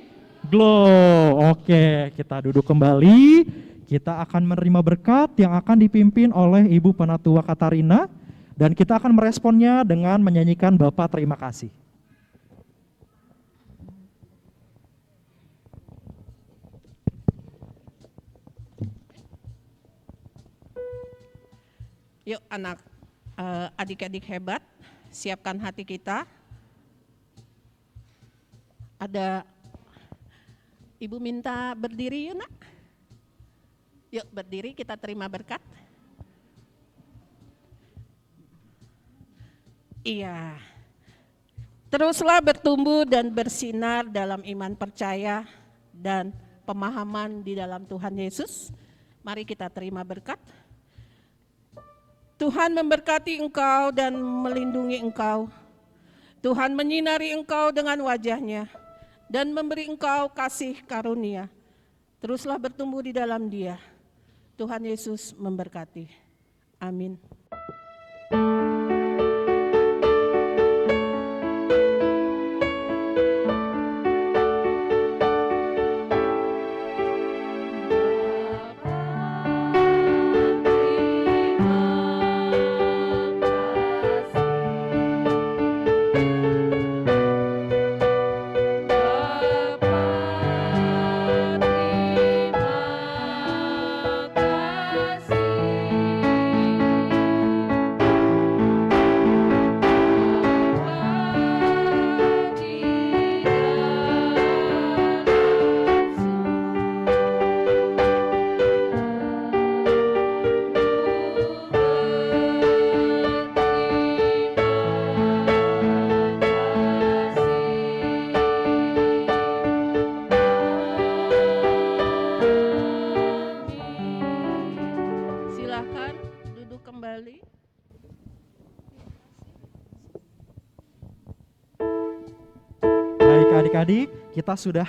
glow. Oke, kita duduk kembali. Kita akan menerima berkat yang akan dipimpin oleh Ibu Penatua Katarina, dan kita akan meresponnya dengan menyanyikan Bapa terima kasih. Yuk adik-adik hebat, siapkan hati kita. Ada Ibu minta berdiri yuk nak. Yuk berdiri, kita terima berkat. Iya. Teruslah bertumbuh dan bersinar dalam iman percaya dan pemahaman di dalam Tuhan Yesus. Mari kita terima berkat. Tuhan memberkati engkau dan melindungi engkau. Tuhan menyinari engkau dengan wajah-Nya dan memberi engkau kasih karunia. Teruslah bertumbuh di dalam Dia. Tuhan Yesus memberkati. Amin. adik-adik, kita sudah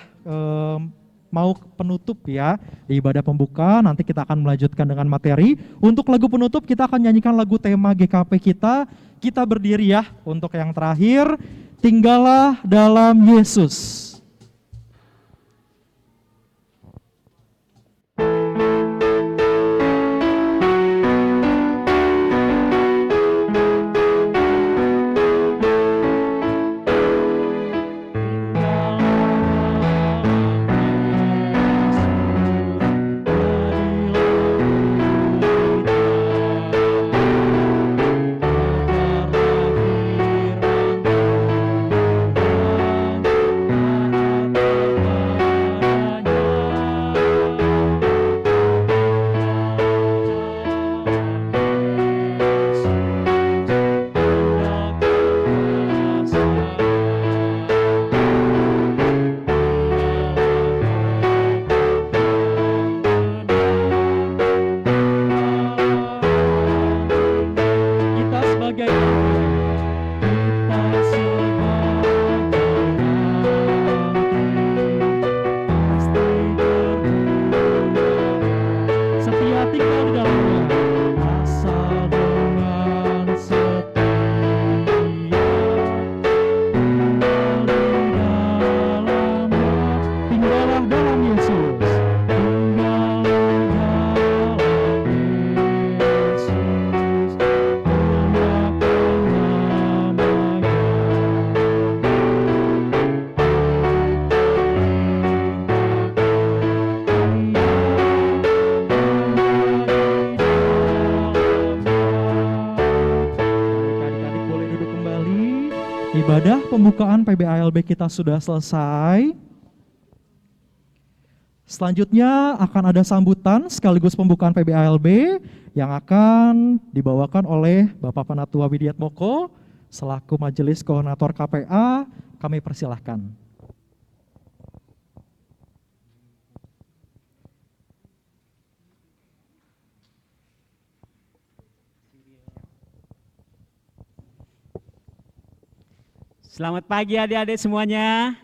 mau penutup ya di ibadah pembuka. Nanti kita akan melanjutkan dengan materi. Untuk lagu penutup kita akan nyanyikan lagu tema GKP kita. Kita berdiri ya untuk yang terakhir. Tinggallah dalam Yesus. Kita sebagai setia tinggal di dalamnya, asal dengan setia tinggal di dalamnya. Tinggallah dalam Yesus, tinggallah dalam Yesus, muliakan namanya. Adik-adik boleh duduk kembali. Ibadah pembukaan PBALB kita sudah selesai. Selanjutnya akan ada sambutan sekaligus pembukaan PBALB yang akan dibawakan oleh Bapak Penatua Widiat Moko selaku Majelis Koordinator KPA. Kami persilahkan. Selamat pagi adik-adik semuanya.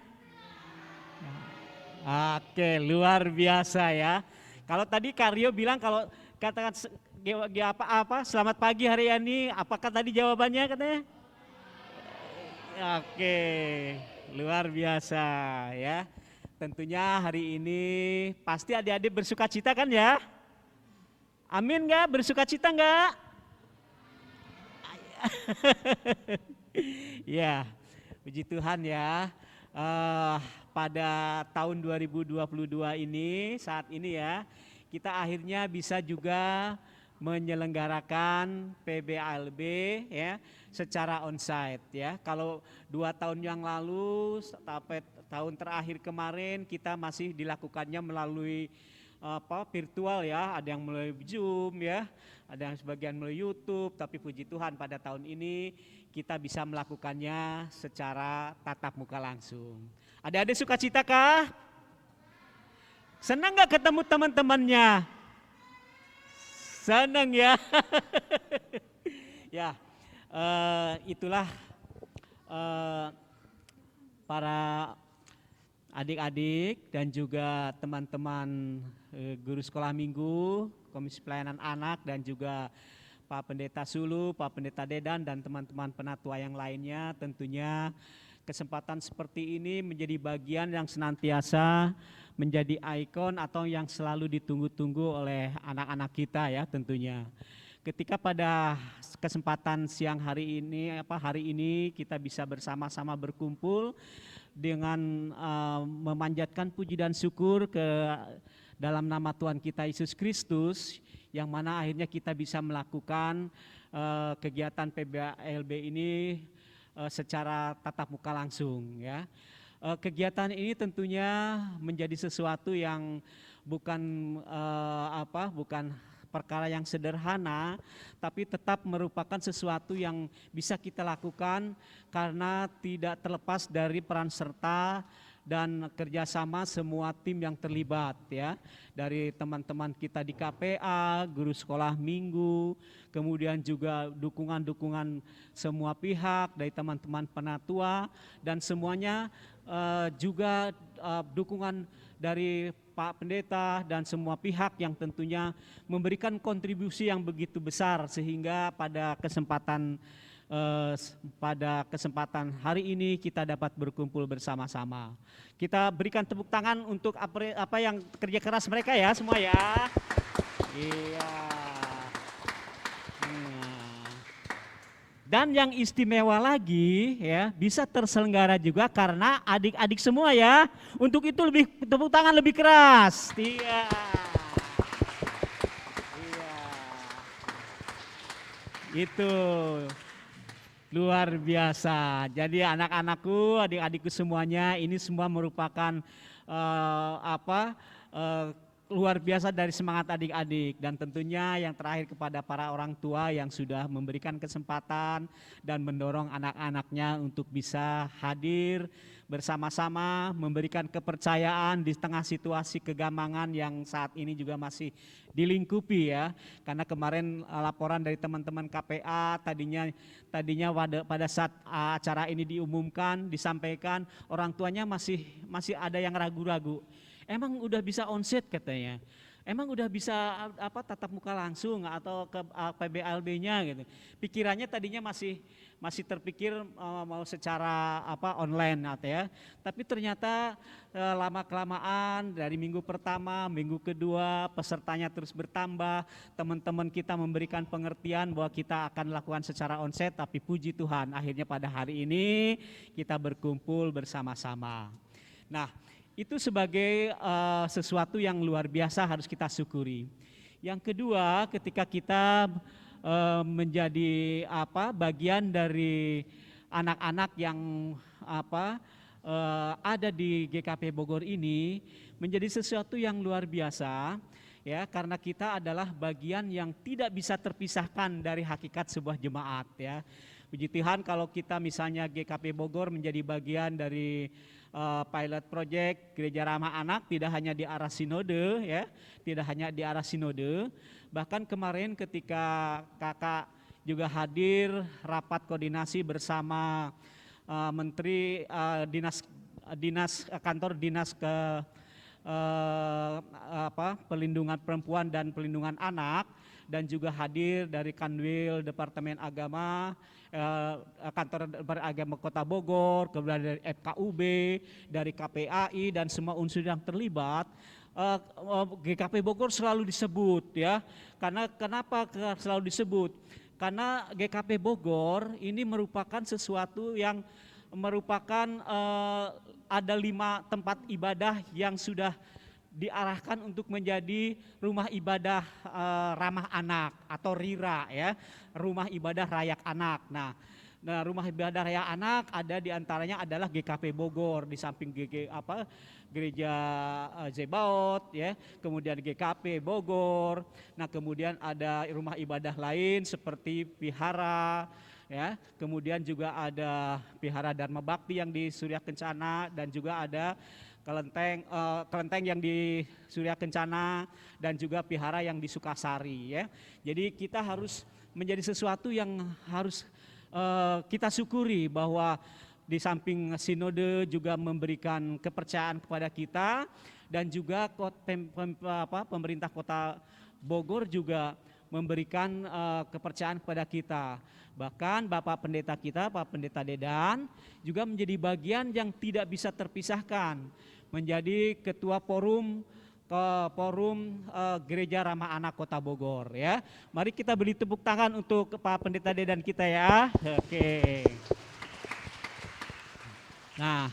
Oke, luar biasa ya. Kalau tadi Karyo bilang kalau katakan apa selamat pagi hari ini, apakah tadi jawabannya katanya? Oke, luar biasa ya. Tentunya hari ini pasti adik-adik bersuka cita kan ya? Amin nggak? Bersuka cita nggak? Ya, puji Tuhan ya. Pada tahun 2022 ini, saat ini ya, kita akhirnya bisa juga menyelenggarakan PBALB ya secara onsite ya. Kalau 2 tahun yang lalu sampai tahun terakhir kemarin kita masih dilakukannya melalui virtual ya, ada yang melalui Zoom ya, ada yang sebagian melalui YouTube, tapi puji Tuhan pada tahun ini kita bisa melakukannya secara tatap muka langsung. Adik-adik suka cita kah? Senang gak ketemu teman-temannya? Senang ya. Ya, itulah para adik-adik dan juga teman-teman guru sekolah minggu, Komisi Pelayanan Anak dan juga Pak Pendeta Sulu, Pak Pendeta Dedan dan teman-teman penatua yang lainnya. Tentunya kesempatan seperti ini menjadi bagian yang senantiasa menjadi ikon atau yang selalu ditunggu-tunggu oleh anak-anak kita ya tentunya. Ketika pada kesempatan siang hari ini kita bisa bersama-sama berkumpul dengan memanjatkan puji dan syukur ke dalam nama Tuhan kita Yesus Kristus, yang mana akhirnya kita bisa melakukan kegiatan PBALB ini secara tatap muka langsung ya. Kegiatan ini tentunya menjadi sesuatu yang bukan perkara yang sederhana, tapi tetap merupakan sesuatu yang bisa kita lakukan karena tidak terlepas dari peran serta dan kerjasama semua tim yang terlibat ya, dari teman-teman kita di KPA, guru sekolah minggu, kemudian juga dukungan-dukungan semua pihak dari teman-teman penatua, dan semuanya juga dukungan dari Pak Pendeta dan semua pihak yang tentunya memberikan kontribusi yang begitu besar sehingga pada kesempatan hari ini kita dapat berkumpul bersama-sama. Kita berikan tepuk tangan untuk apa yang kerja keras mereka ya semua ya. Iya. Dan yang istimewa lagi ya bisa terselenggara juga karena adik-adik semua ya. Untuk itu lebih tepuk tangan lebih keras. Iya. Iya. Itu luar biasa. Jadi anak-anakku, adik-adikku semuanya ini semua merupakan luar biasa dari semangat adik-adik, dan tentunya yang terakhir kepada para orang tua yang sudah memberikan kesempatan dan mendorong anak-anaknya untuk bisa hadir bersama-sama memberikan kepercayaan di tengah situasi kegamangan yang saat ini juga masih dilingkupi ya. Karena kemarin laporan dari teman-teman KPA tadinya pada saat acara ini diumumkan, disampaikan, orang tuanya masih ada yang ragu-ragu. Emang udah bisa onsite katanya, emang udah bisa tatap muka langsung atau ke PBALB-nya gitu. Pikirannya tadinya masih terpikir mau secara online ya. Tapi ternyata lama kelamaan dari minggu pertama, minggu kedua pesertanya terus bertambah. Teman-teman kita memberikan pengertian bahwa kita akan lakukan secara onsite, tapi puji Tuhan akhirnya pada hari ini kita berkumpul bersama-sama. Nah, itu sebagai sesuatu yang luar biasa harus kita syukuri. Yang kedua, ketika kita menjadi bagian dari anak-anak yang ada di GKP Bogor ini menjadi sesuatu yang luar biasa ya, karena kita adalah bagian yang tidak bisa terpisahkan dari hakikat sebuah jemaat ya. Puji Tuhan kalau kita misalnya GKP Bogor menjadi bagian dari pilot project Gereja Ramah Anak, tidak hanya di arah sinode ya, tidak hanya di arah sinode. Bahkan kemarin ketika kakak juga hadir rapat koordinasi bersama Menteri Kantor Dinas Perlindungan Perempuan dan Perlindungan Anak, dan juga hadir dari Kanwil Departemen Agama, Kantor Agama Kota Bogor, kemudian dari FKUB, dari KPAI dan semua unsur yang terlibat. GKP Bogor selalu disebut ya. Karena kenapa selalu disebut? Karena GKP Bogor ini merupakan sesuatu yang merupakan ada 5 tempat ibadah yang sudah diarahkan untuk menjadi rumah ibadah ramah anak atau RIRA ya, rumah ibadah rayak anak. Nah rumah ibadah rayak anak ada diantaranya adalah GKP Bogor, di samping Gereja Zebaot ya, kemudian GKP Bogor. Nah kemudian ada rumah ibadah lain seperti Vihara ya, kemudian juga ada Vihara Dharma Bakti yang di Surya Kencana, dan juga ada kelenteng yang di Surya Kencana, dan juga Vihara yang di Sukasari ya. Jadi kita harus menjadi sesuatu yang harus kita syukuri bahwa di samping sinode juga memberikan kepercayaan kepada kita, dan juga pemerintah Kota Bogor juga memberikan kepercayaan kepada kita. Bahkan Bapak Pendeta kita, Pak Pendeta Dedan, juga menjadi bagian yang tidak bisa terpisahkan, menjadi ketua forum Gereja Ramah Anak Kota Bogor ya. Mari kita beri tepuk tangan untuk Pak Pendeta Dedan kita ya. Oke. Nah,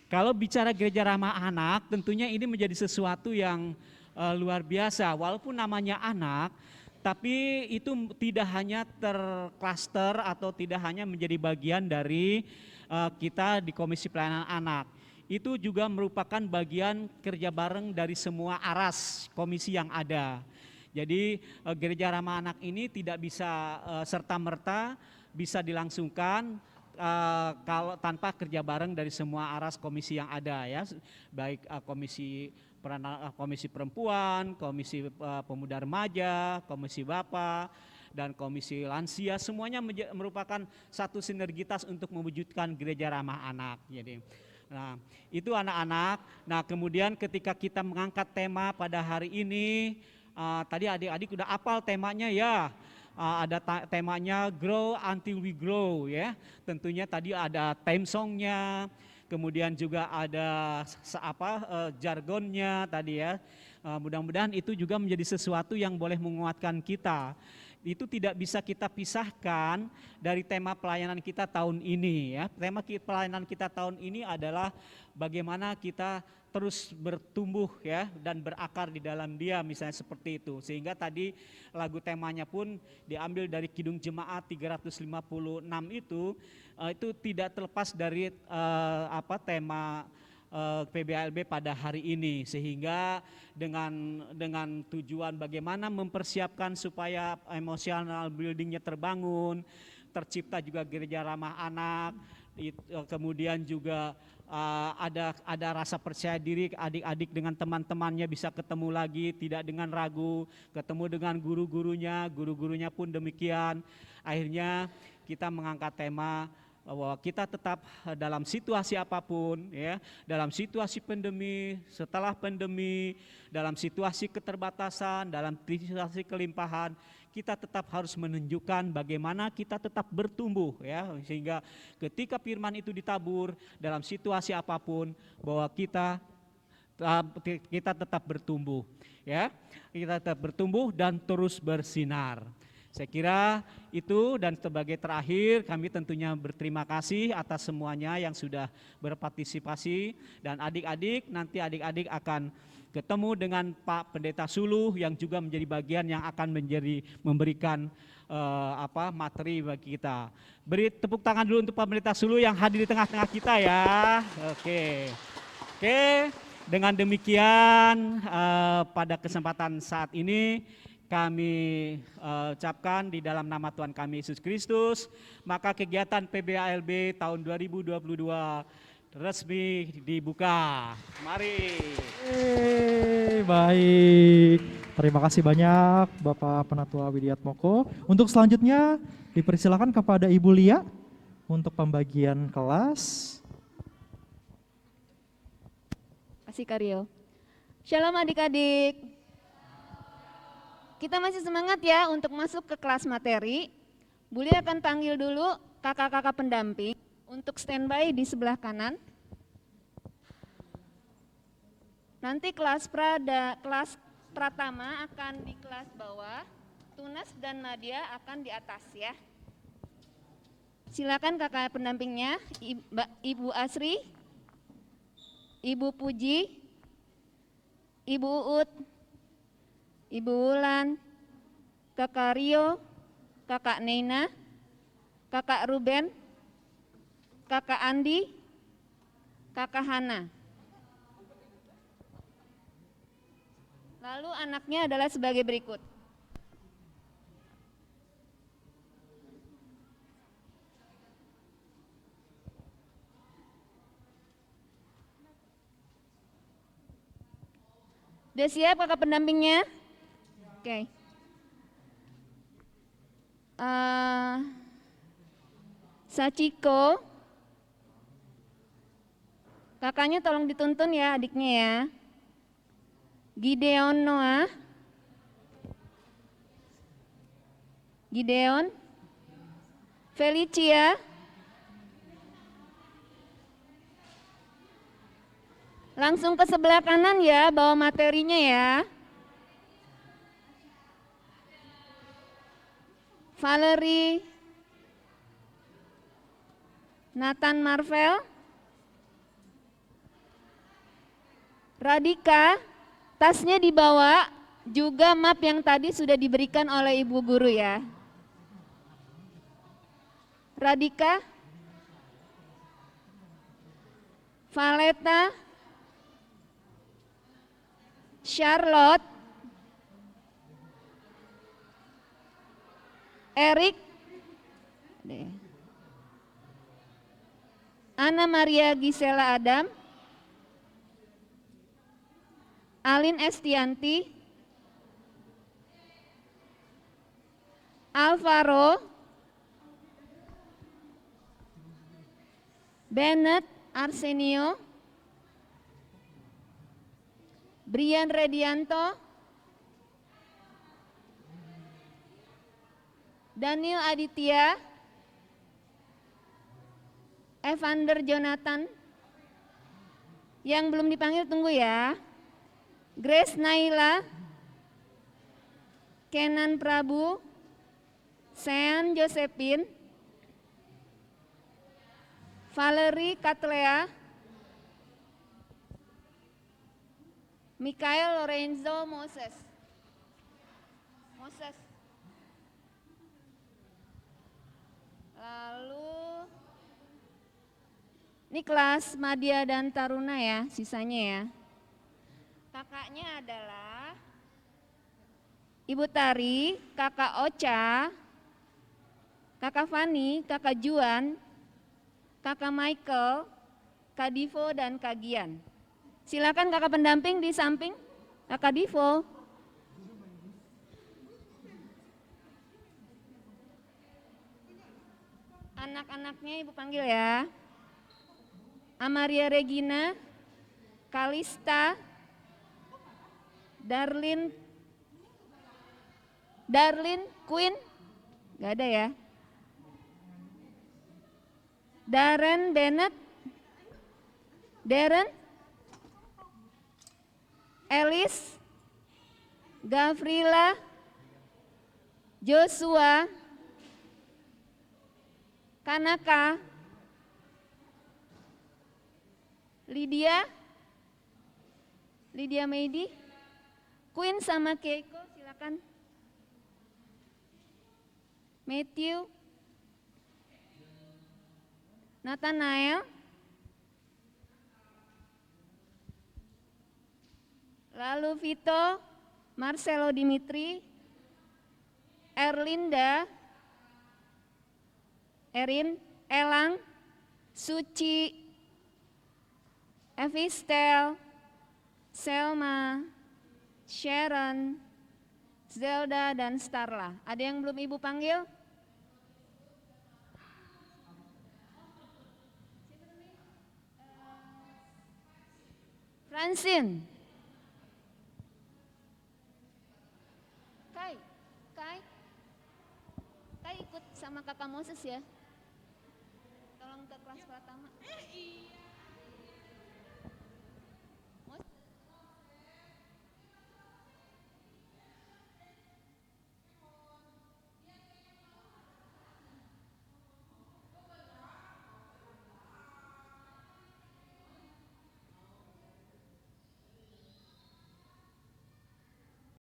kalau bicara Gereja Ramah Anak, tentunya ini menjadi sesuatu yang luar biasa. Walaupun namanya anak, tapi itu tidak hanya terklaster atau tidak hanya menjadi bagian dari kita di Komisi Pelayanan Anak. Itu juga merupakan bagian kerja bareng dari semua aras komisi yang ada. Jadi Gereja Ramah Anak ini tidak bisa serta-merta bisa dilangsungkan kalau tanpa kerja bareng dari semua aras komisi yang ada ya, baik komisi perempuan, komisi pemuda remaja, komisi Bapa, dan komisi lansia, semuanya merupakan satu sinergitas untuk mewujudkan Gereja Ramah Anak. Jadi Nah, itu anak-anak. Nah, kemudian ketika kita mengangkat tema pada hari ini, tadi adik-adik udah hafal temanya ya. Ada temanya Grow Until We Grow ya. Tentunya tadi ada theme songnya, kemudian juga ada jargonnya tadi ya. Mudah-mudahan itu juga menjadi sesuatu yang boleh menguatkan kita. Itu tidak bisa kita pisahkan dari tema pelayanan kita tahun ini ya. Tema pelayanan kita tahun ini adalah bagaimana kita terus bertumbuh ya dan berakar di dalam Dia, misalnya seperti itu. Sehingga tadi lagu temanya pun diambil dari Kidung Jemaat 356 itu tidak terlepas dari tema PBALB pada hari ini, sehingga dengan tujuan bagaimana mempersiapkan supaya emosional buildingnya terbangun, tercipta juga gereja ramah anak, kemudian juga ada rasa percaya diri adik-adik dengan teman-temannya bisa ketemu lagi tidak dengan ragu, ketemu dengan guru-gurunya pun demikian. Akhirnya kita mengangkat tema bahwa kita tetap dalam situasi apapun ya, dalam situasi pandemi, setelah pandemi, dalam situasi keterbatasan, dalam situasi kelimpahan, kita tetap harus menunjukkan bagaimana kita tetap bertumbuh ya, sehingga ketika firman itu ditabur dalam situasi apapun bahwa kita tetap bertumbuh ya, kita tetap bertumbuh dan terus bersinar. Saya kira itu, dan sebagai terakhir kami tentunya berterima kasih atas semuanya yang sudah berpartisipasi, dan adik-adik nanti adik-adik akan ketemu dengan Pak Pendeta Suluh yang juga menjadi bagian yang akan memberikan materi bagi kita. Beri tepuk tangan dulu untuk Pak Pendeta Suluh yang hadir di tengah-tengah kita ya. Oke. Dengan demikian pada kesempatan saat ini kami ucapkan di dalam nama Tuhan kami Yesus Kristus, maka kegiatan PBALB tahun 2022 resmi dibuka. Mari. Baik, terima kasih banyak Bapak Penatua Widiatmoko. Untuk selanjutnya dipersilakan kepada Ibu Lia untuk pembagian kelas. Kasih Karyo. Shalom adik-adik. Kita masih semangat ya untuk masuk ke kelas materi. Bu Lia akan panggil dulu kakak-kakak pendamping untuk standby di sebelah kanan. Nanti kelas Pratama akan di kelas bawah, Tunas dan Nadia akan di atas ya. Silakan kakak pendampingnya, Ibu Asri, Ibu Puji, Ibu Uut, Ibu Wulan, Kakak Rio, Kakak Neina, Kakak Ruben, Kakak Andi, Kakak Hana. Lalu anaknya adalah sebagai berikut. Udah siap kakak pendampingnya? Oke. Sachiko, kakaknya tolong dituntun ya adiknya ya. Gideon Noah, Gideon, Felicia, langsung ke sebelah kanan ya, bawa materinya ya. Valerie, Nathan Marvel, Radika, tasnya dibawa, juga map yang tadi sudah diberikan oleh ibu guru ya. Radika, Valeta, Charlotte, Erik, Ana Maria Gisela Adam, Alin Estianti, Alvaro, Bennett, Arsenio, Brian Redianto, Daniel Aditya, Evander Jonathan. Yang belum dipanggil tunggu ya. Grace Naila, Kenan Prabu, Sean Josephine, Valerie Katlea, Mikael Lorenzo Moses. Lalu ini kelas Madya dan Taruna ya, sisanya ya. Kakaknya adalah Ibu Tari, Kakak Ocha, Kakak Fani, Kakak Juan, Kakak Michael, Kak Divo, dan Kak Gian. Silakan kakak pendamping di samping Kakak Divo. Anak-anaknya Ibu panggil ya. Amaria Regina, Kalista, Darlin Queen, gak ada ya. Darren Bennett, Darren, Elis, Gavrila, Joshua, Kanaka, Lydia Meidi, Queen sama Keiko, silakan. Matthew, Nathanael, lalu Vito, Marcelo Dimitri, Erlinda, Erin, Elang, Suci, Evistel, Selma, Sharon, Zelda, dan Starla. Ada yang belum Ibu panggil? Francine, Kai ikut sama kakak Moses ya. Tolong ke kelas pertama. Iya.